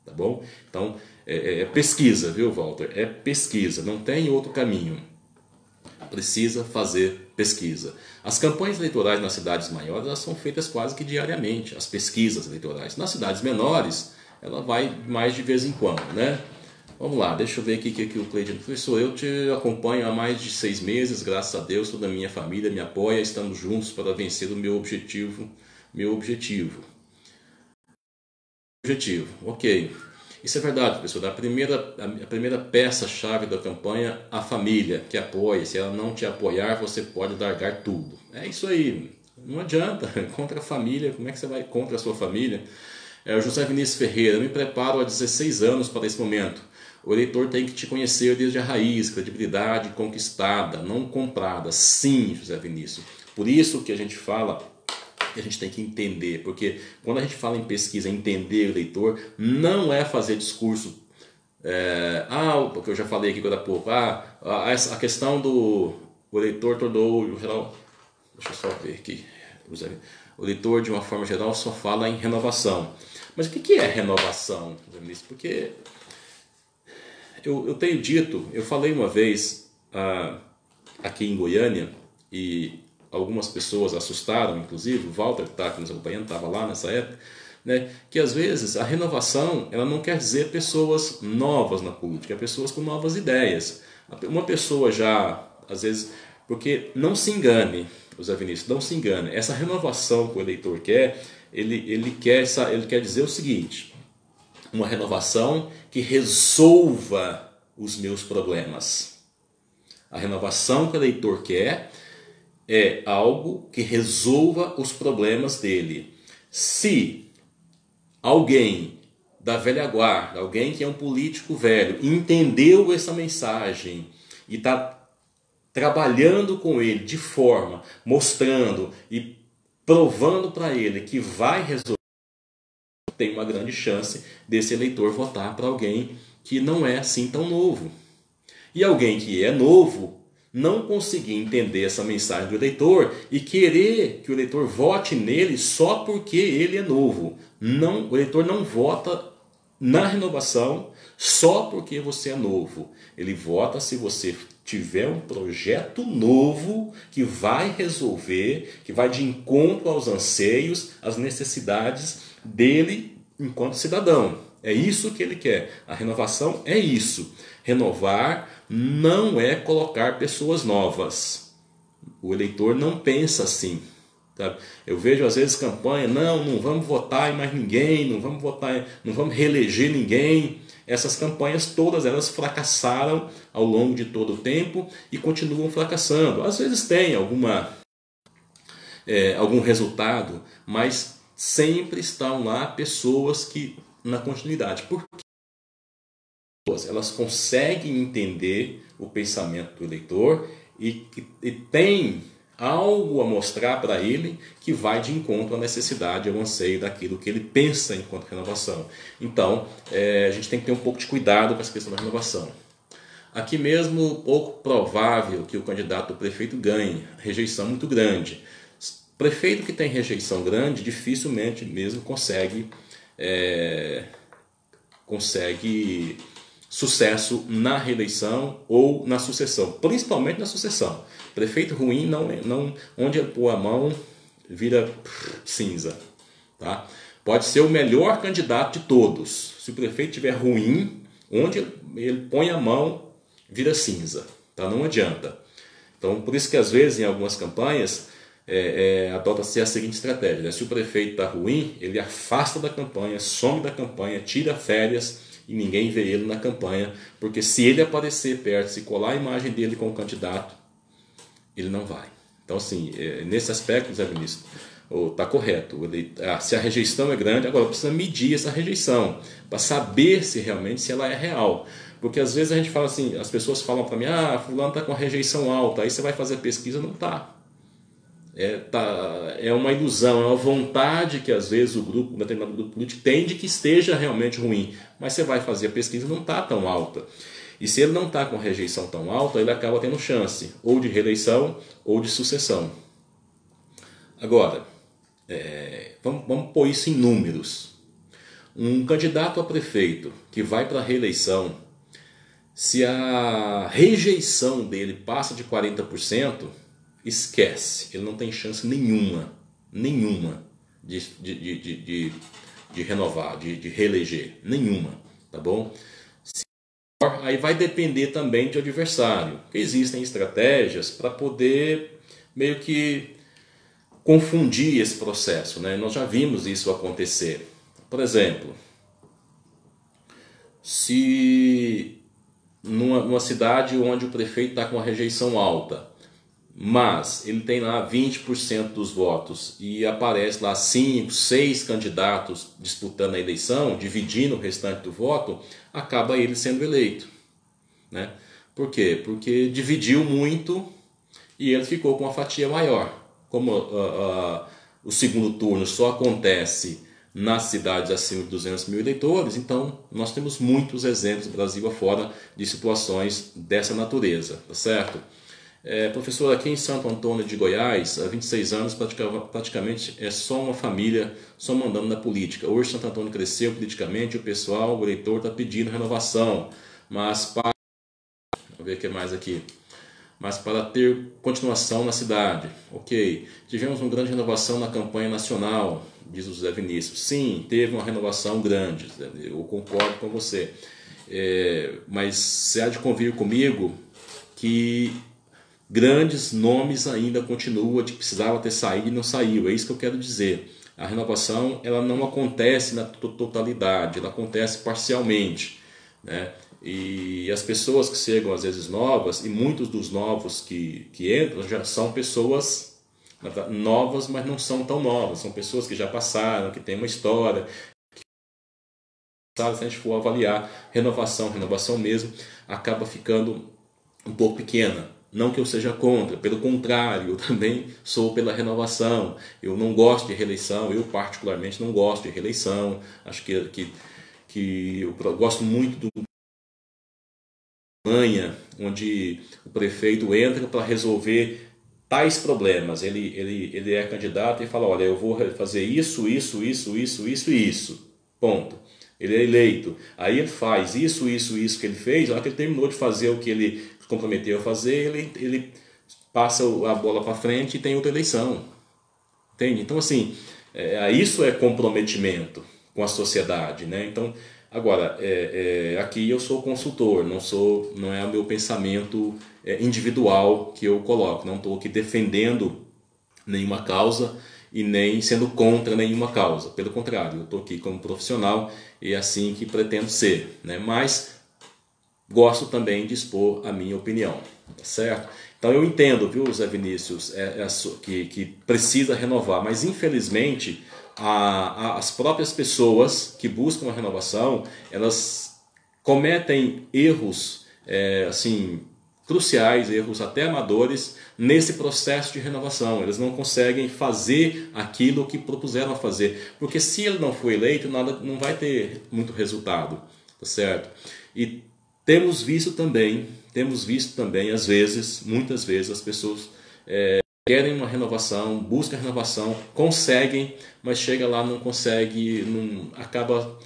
tá bom? Então, é pesquisa, viu, Walter? É pesquisa, não tem outro caminho. Precisa fazer pesquisa. As campanhas eleitorais nas cidades maiores, elas são feitas quase que diariamente, as pesquisas eleitorais. Nas cidades menores, ela vai mais de vez em quando, né? Vamos lá, deixa eu ver aqui o que o Cleiton... Professor, eu te acompanho há mais de 6 meses, graças a Deus, toda a minha família me apoia, estamos juntos para vencer o meu objetivo. Ok. Isso é verdade, pessoal. A primeira peça-chave da campanha, a família que apoia. Se ela não te apoiar, você pode largar tudo. É isso aí. Não adianta. Contra a família, como é que você vai contra a sua família? O José Vinícius Ferreira, eu me preparo há 16 anos para esse momento. O eleitor tem que te conhecer desde a raiz, credibilidade conquistada, não comprada. Sim, José Vinícius. Por isso que a gente fala que a gente tem que entender, porque quando a gente fala em pesquisa, entender o eleitor, não é fazer discurso, porque eu já falei aqui agora há pouco, a questão do o eleitor tornou o geral, deixa eu só ver aqui, o eleitor de uma forma geral só fala em renovação. Mas o que é renovação? Porque eu tenho dito, eu falei uma vez aqui em Goiânia e algumas pessoas assustaram, inclusive o Walter, que está aqui nos acompanhando, estava lá nessa época, né, que às vezes a renovação ela não quer dizer pessoas novas na política, é pessoas com novas ideias. Uma pessoa já, às vezes, porque não se engane, José Vinícius, não se engane, essa renovação que o eleitor quer, ele quer dizer o seguinte: uma renovação que resolva os meus problemas. A renovação que o eleitor quer é algo que resolva os problemas dele. Se alguém da velha guarda, alguém que é um político velho, entendeu essa mensagem e está trabalhando com ele de forma, mostrando e provando para ele que vai resolver, tem uma grande chance desse eleitor votar para alguém que não é assim tão novo. E alguém que é novo não conseguir entender essa mensagem do eleitor e querer que o eleitor vote nele só porque ele é novo. Não, o eleitor não vota na renovação só porque você é novo. Ele vota se você tiver um projeto novo que vai resolver, que vai de encontro aos anseios, às necessidades dele enquanto cidadão. É isso que ele quer. A renovação é isso. Renovar não é colocar pessoas novas. O eleitor não pensa assim. Sabe? Eu vejo às vezes campanha, não vamos votar em mais ninguém, não vamos reeleger ninguém. Essas campanhas todas elas fracassaram ao longo de todo o tempo e continuam fracassando. Às vezes tem algum resultado, mas sempre estão lá pessoas que na continuidade. Por quê? Elas conseguem entender o pensamento do eleitor e têm algo a mostrar para ele que vai de encontro à necessidade, ao anseio daquilo que ele pensa enquanto renovação. Então, a gente tem que ter um pouco de cuidado com essa questão da renovação. Aqui mesmo, pouco provável que o candidato ao prefeito ganhe, rejeição muito grande. Prefeito que tem rejeição grande, dificilmente mesmo consegue sucesso na reeleição ou na sucessão, principalmente na sucessão. Prefeito ruim, onde ele pôr a mão, vira cinza. Tá? Pode ser o melhor candidato de todos. Se o prefeito estiver ruim, onde ele põe a mão, vira cinza. Tá? Não adianta. Então, por isso que às vezes em algumas campanhas adota-se a seguinte estratégia, né? Se o prefeito está ruim, ele afasta da campanha, some da campanha, tira férias e ninguém vê ele na campanha, porque se ele aparecer perto, se colar a imagem dele com o candidato, ele não vai. Então, assim, nesse aspecto, Zé Vinícius, está correto. Se a rejeição é grande, agora precisa medir essa rejeição, para saber se realmente se ela é real. Porque às vezes a gente fala assim, as pessoas falam para mim, fulano está com a rejeição alta, aí você vai fazer pesquisa, não está. É uma ilusão, é uma vontade que às vezes um determinado grupo político tem de que esteja realmente ruim, mas você vai fazer a pesquisa e não está tão alta. E se ele não está com rejeição tão alta, ele acaba tendo chance ou de reeleição ou de sucessão. Agora, vamos pôr isso em números. Um candidato a prefeito que vai para a reeleição, se a rejeição dele passa de 40%, esquece, ele não tem chance nenhuma de renovar, de reeleger, nenhuma, tá bom? Aí vai depender também de adversário. Existem estratégias para poder meio que confundir esse processo, né? Nós já vimos isso acontecer. Por exemplo, se numa cidade onde o prefeito está com uma rejeição alta, mas ele tem lá 20% dos votos e aparece lá 5, 6 candidatos disputando a eleição, dividindo o restante do voto, acaba ele sendo eleito, né? Por quê? Porque dividiu muito e ele ficou com uma fatia maior. Como o segundo turno só acontece nas cidades acima de 200 mil eleitores, então nós temos muitos exemplos do Brasil afora de situações dessa natureza, tá certo? Professor, aqui em Santo Antônio de Goiás, há 26 anos, praticamente é só uma família só mandando na política. Hoje Santo Antônio cresceu politicamente, o eleitor está pedindo renovação, mas para... Vamos ver o que mais aqui. Mas para ter continuação na cidade. Ok, tivemos uma grande renovação na campanha nacional, diz o José Vinícius. Sim, teve uma renovação grande, eu concordo com você. Mas você há de convir comigo que grandes nomes ainda continuam de que precisava ter saído e não saiu. É isso que eu quero dizer. A renovação ela não acontece na totalidade, ela acontece parcialmente, né? E as pessoas que chegam às vezes novas, e muitos dos novos que entram já são pessoas novas, mas não são tão novas. São pessoas que já passaram, que têm uma história. Se a gente for avaliar renovação mesmo, acaba ficando um pouco pequena. Não que eu seja contra, pelo contrário, eu também sou pela renovação. Eu não gosto de reeleição, eu particularmente não gosto de reeleição. Acho que eu gosto muito do manha, onde o prefeito entra para resolver tais problemas. Ele é candidato e fala, olha, eu vou fazer isso, ponto. Ele é eleito, aí ele faz isso que ele fez. Na hora que ele terminou de fazer o que ele se comprometeu a fazer, ele passa a bola para frente e tem outra eleição, entende? Então assim, isso é comprometimento com a sociedade, né? Então agora, aqui eu sou consultor, não é o meu pensamento individual que eu coloco, não estou aqui defendendo nenhuma causa e nem sendo contra nenhuma causa, pelo contrário, eu estou aqui como profissional e é assim que pretendo ser, né? Mas gosto também de expor a minha opinião, tá certo? Então eu entendo, viu, Zé Vinícius, que precisa renovar, mas infelizmente as próprias pessoas que buscam a renovação, elas cometem erros assim, cruciais, erros até amadores nesse processo de renovação. Eles não conseguem fazer aquilo que propuseram a fazer, porque se ele não for eleito, não vai ter muito resultado, tá certo? E temos visto também às vezes, muitas vezes as pessoas querem uma renovação, buscam a renovação, conseguem, mas chega lá, não consegue, acaba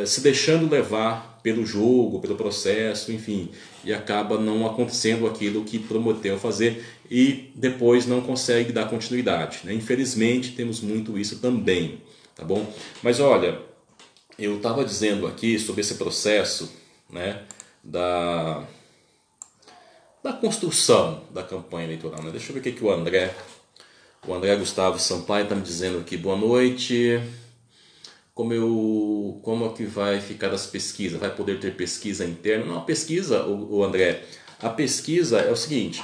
se deixando levar pelo jogo, pelo processo, enfim, e acaba não acontecendo aquilo que prometeu fazer e depois não consegue dar continuidade, né? Infelizmente temos muito isso também, tá bom? Mas olha, eu estava dizendo aqui sobre esse processo, né, da construção da campanha eleitoral, né? Deixa eu ver o que o André Gustavo Sampaio está me dizendo aqui. Boa noite. Como é que vai ficar as pesquisas? Vai poder ter pesquisa interna? Não, a pesquisa, o André, a pesquisa é o seguinte,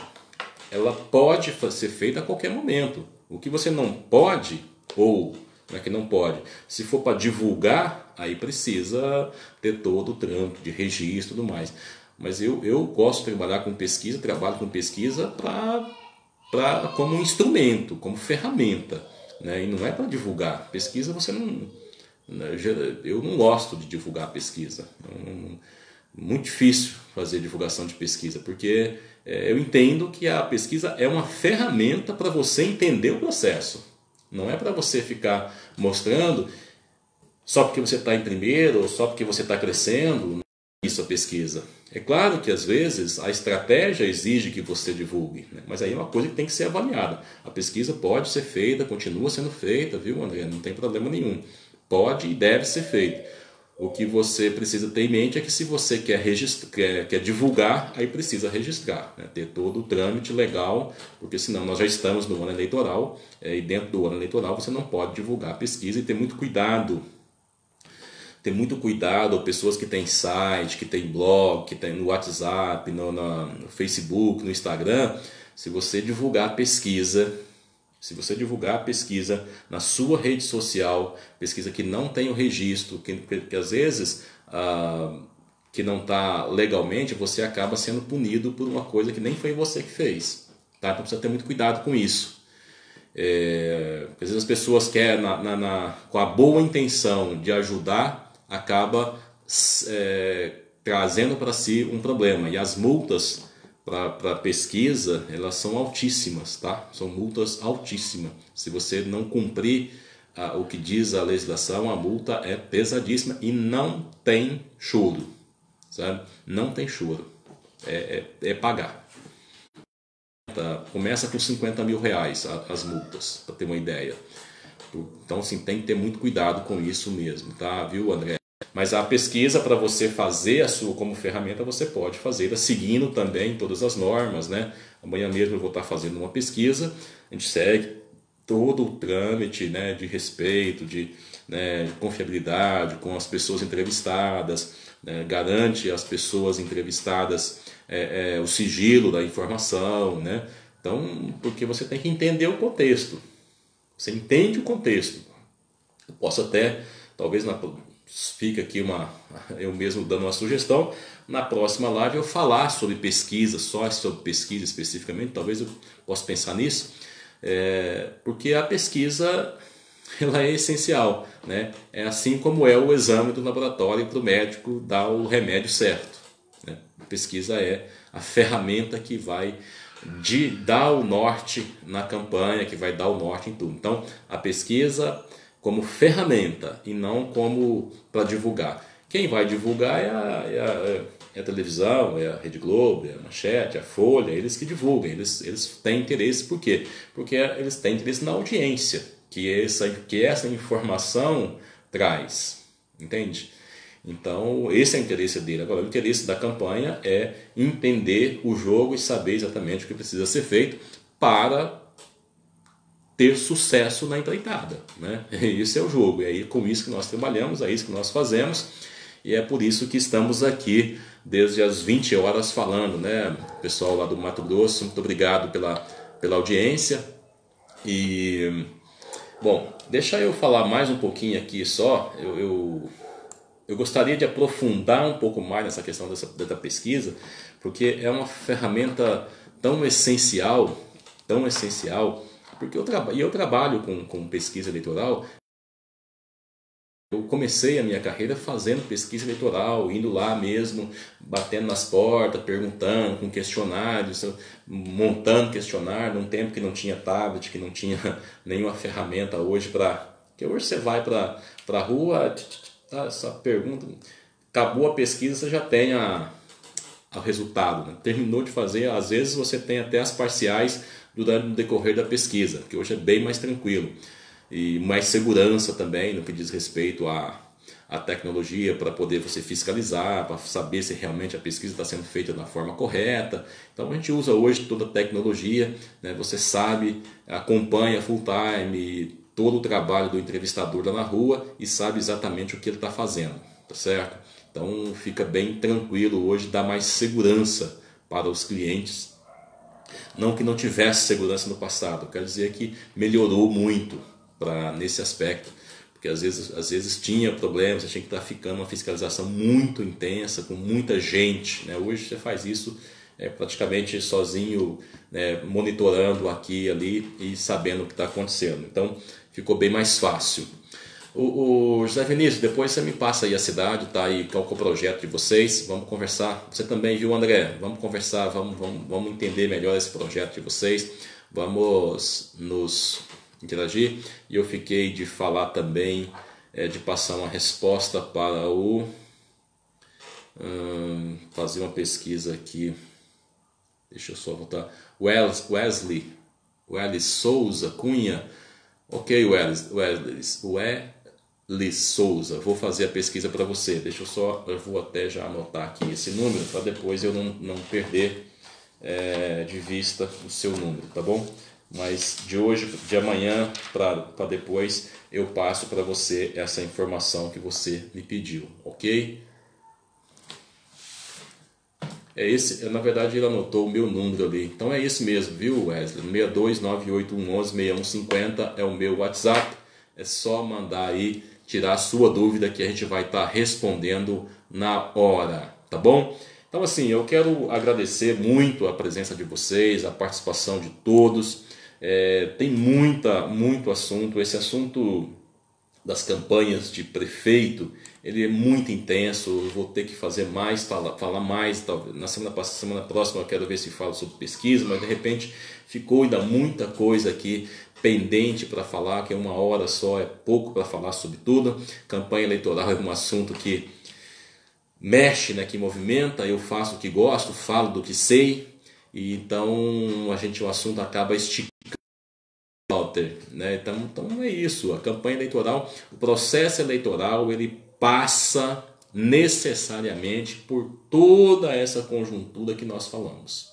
ela pode ser feita a qualquer momento. O que você não pode, ou não é que não pode, se for para divulgar, aí precisa ter todo o trampo de registro e tudo mais. Mas eu gosto de trabalhar com pesquisa, trabalho com pesquisa para como um instrumento, como ferramenta, né? E não é para divulgar. Pesquisa você não... Eu não gosto de divulgar pesquisa. Muito difícil fazer divulgação de pesquisa, porque eu entendo que a pesquisa é uma ferramenta para você entender o processo. Não é para você ficar mostrando só porque você está em primeiro ou só porque você está crescendo. Não é isso a pesquisa. É claro que às vezes a estratégia exige que você divulgue, né? Mas aí é uma coisa que tem que ser avaliada. A pesquisa pode ser feita, continua sendo feita, viu, André? Não tem problema nenhum. Pode e deve ser feito. O que você precisa ter em mente é que se você quer divulgar, aí precisa registrar, né? Ter todo o trâmite legal, porque senão nós já estamos no ano eleitoral, e dentro do ano eleitoral você não pode divulgar a pesquisa e ter muito cuidado. Ter muito cuidado, pessoas que têm site, que têm blog, que têm no WhatsApp, no Facebook, no Instagram, se você divulgar a pesquisa... Se você divulgar a pesquisa na sua rede social, pesquisa que não tem o registro, que às vezes que não está legalmente, você acaba sendo punido por uma coisa que nem foi você que fez. Tá? Então precisa ter muito cuidado com isso. Às vezes as pessoas querem, com a boa intenção de ajudar, acaba trazendo para si um problema. E as multas para pesquisa, elas são altíssimas, tá? São multas altíssimas. Se você não cumprir o que diz a legislação, a multa é pesadíssima e não tem choro, sabe? Não tem choro, é pagar. Começa com 50 mil reais as multas, para ter uma ideia. Então, assim, tem que ter muito cuidado com isso mesmo, tá? Viu, André? Mas a pesquisa, para você fazer a sua como ferramenta, você pode fazer seguindo também todas as normas, né? Amanhã mesmo eu vou estar fazendo uma pesquisa, a gente segue todo o trâmite, né, de respeito, de confiabilidade com as pessoas entrevistadas, né, garante às pessoas entrevistadas o sigilo da informação, né? Então, porque você tem que entender o contexto. Você entende o contexto. Eu posso até, talvez fica aqui eu mesmo dando uma sugestão, na próxima live eu falar sobre pesquisa, só sobre pesquisa especificamente, talvez eu possa pensar nisso, porque a pesquisa ela é essencial, né? É assim como é o exame do laboratório para o médico dar o remédio certo, né? A pesquisa é a ferramenta que vai dar o norte na campanha, que vai dar o norte em tudo. Então, a pesquisa como ferramenta e não como para divulgar. Quem vai divulgar é a televisão, é a Rede Globo, é a Manchete, a Folha, eles que divulgam, eles têm interesse. Por quê? Porque eles têm interesse na audiência que essa informação traz, entende? Então, esse é o interesse dele. Agora, o interesse da campanha é entender o jogo e saber exatamente o que precisa ser feito para ter sucesso na empreitada, né? Isso é o jogo, é com isso que nós trabalhamos, é isso que nós fazemos, e é por isso que estamos aqui desde as 20 horas falando, né? Pessoal lá do Mato Grosso, muito obrigado pela audiência. E, bom, deixa eu falar mais um pouquinho aqui só. Eu gostaria de aprofundar um pouco mais nessa questão da pesquisa, porque é uma ferramenta tão essencial, porque eu trabalho com pesquisa eleitoral. Eu comecei a minha carreira fazendo pesquisa eleitoral, indo lá mesmo, batendo nas portas, perguntando, com questionários, montando questionário, num tempo que não tinha tablet, que não tinha nenhuma ferramenta hoje que hoje você vai para a rua, essa pergunta, acabou a pesquisa, você já tem o resultado, né? Terminou de fazer, às vezes você tem até as parciais durante o decorrer da pesquisa, que hoje é bem mais tranquilo. E mais segurança também no que diz respeito à tecnologia, para poder você fiscalizar, para saber se realmente a pesquisa está sendo feita da forma correta. Então a gente usa hoje toda a tecnologia, né? Você sabe, acompanha full time todo o trabalho do entrevistador lá na rua e sabe exatamente o que ele está fazendo, tá certo? Então fica bem tranquilo hoje, dá mais segurança para os clientes. Não que não tivesse segurança no passado, quero dizer que melhorou muito nesse aspecto, porque às vezes tinha problemas, você tinha que estar ficando uma fiscalização muito intensa, com muita gente, né? Hoje você faz isso praticamente sozinho, né, monitorando aqui e ali e sabendo o que está acontecendo. Então ficou bem mais fácil. O José Vinícius, depois você me passa aí a cidade, tá? E qual que é o projeto de vocês, vamos conversar. Você também, viu, André? Vamos conversar, vamos entender melhor esse projeto de vocês, vamos nos interagir. E eu fiquei de falar também, de passar uma resposta para o... fazer uma pesquisa aqui, deixa eu só voltar. Wesley Souza Cunha. Ok, Wesley Souza, vou fazer a pesquisa para você. Eu vou até já anotar aqui esse número para depois eu não perder de vista o seu número, tá bom? Mas de amanhã para depois eu passo para você essa informação que você me pediu, ok? Na verdade ele anotou o meu número ali, então é esse mesmo, viu, Wesley? 62981116150 é o meu WhatsApp, é só mandar aí, tirar a sua dúvida que a gente vai estar respondendo na hora, tá bom? Então assim, eu quero agradecer muito a presença de vocês, a participação de todos, tem muito assunto, esse assunto das campanhas de prefeito, ele é muito intenso, eu vou ter que fazer mais, falar mais, talvez na semana próxima eu quero ver se falo sobre pesquisa, mas de repente ficou ainda muita coisa aqui pendente para falar, que 1 hora só é pouco para falar sobre tudo. Campanha eleitoral é um assunto que mexe, né, que movimenta, eu faço o que gosto, falo do que sei, e então o assunto acaba esticando. Né? Então é isso, a campanha eleitoral, o processo eleitoral, ele passa necessariamente por toda essa conjuntura que nós falamos.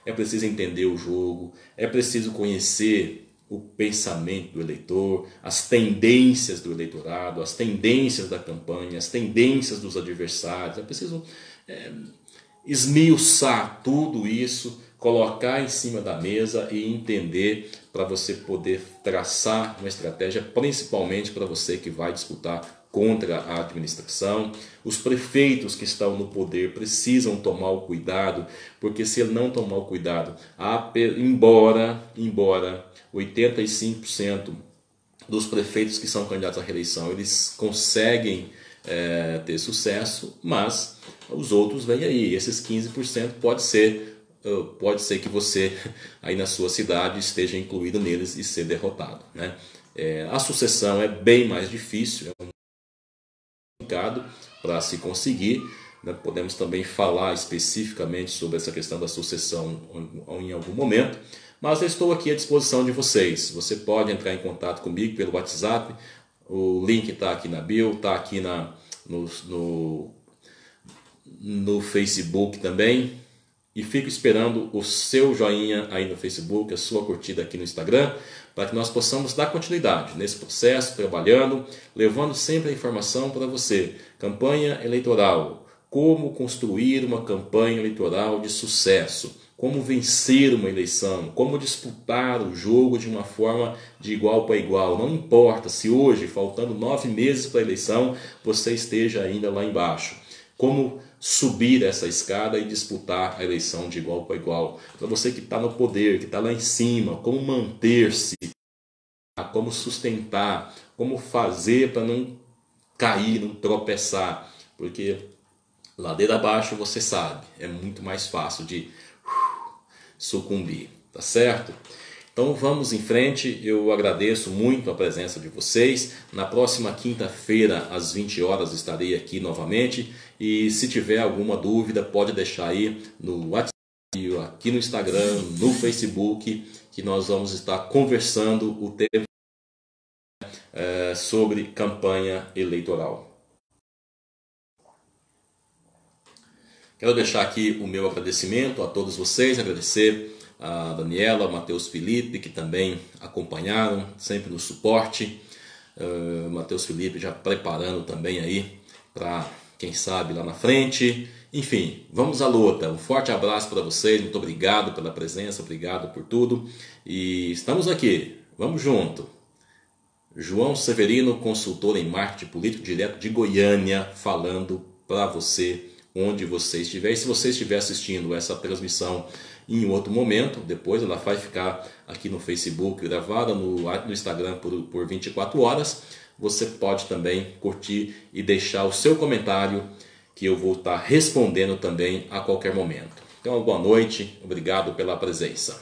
É preciso entender o jogo, é preciso conhecer o pensamento do eleitor, as tendências do eleitorado, as tendências da campanha, as tendências dos adversários, é preciso esmiuçar tudo isso, colocar em cima da mesa e entender para você poder traçar uma estratégia, principalmente para você que vai disputar contra a administração. Os prefeitos que estão no poder precisam tomar o cuidado, porque se ele não tomar o cuidado, embora 85% dos prefeitos que são candidatos à reeleição, eles conseguem ter sucesso, mas os outros vêm aí, esses 15% pode ser que você aí na sua cidade esteja incluído neles e ser derrotado, né? A sucessão é bem mais difícil, é complicado para se conseguir, né? Podemos também falar especificamente sobre essa questão da sucessão em algum momento, mas eu estou aqui à disposição de vocês. Você pode entrar em contato comigo pelo WhatsApp, o link está aqui na bio, está aqui no Facebook também. E fico esperando o seu joinha aí no Facebook, a sua curtida aqui no Instagram, para que nós possamos dar continuidade nesse processo, trabalhando, levando sempre a informação para você. Campanha eleitoral, como construir uma campanha eleitoral de sucesso, como vencer uma eleição, como disputar o jogo de uma forma de igual para igual. Não importa se hoje, faltando 9 meses para a eleição, você esteja ainda lá embaixo. Como subir essa escada e disputar a eleição de igual para igual. Para você que está no poder, que está lá em cima, como manter-se, como sustentar, como fazer para não cair, não tropeçar. Porque ladeira abaixo, você sabe, é muito mais fácil de sucumbir, tá certo? Então vamos em frente, eu agradeço muito a presença de vocês. Na próxima quinta-feira, às 20 horas, estarei aqui novamente. E se tiver alguma dúvida, pode deixar aí no WhatsApp, aqui no Instagram, no Facebook, que nós vamos estar conversando o tema sobre campanha eleitoral. Quero deixar aqui o meu agradecimento a todos vocês, agradecer a Daniela, ao Matheus Felipe, que também acompanharam, sempre no suporte. Matheus Felipe já preparando também aí para, quem sabe, lá na frente. Enfim, vamos à luta. Um forte abraço para vocês, muito obrigado pela presença, obrigado por tudo. E estamos aqui, vamos junto. João Severino, consultor em marketing político direto de Goiânia, falando para você onde você estiver. E se você estiver assistindo essa transmissão em outro momento, depois ela vai ficar aqui no Facebook gravada, no Instagram por 24 horas. Você pode também curtir e deixar o seu comentário, que eu vou estar respondendo também a qualquer momento. Então, boa noite, obrigado pela presença.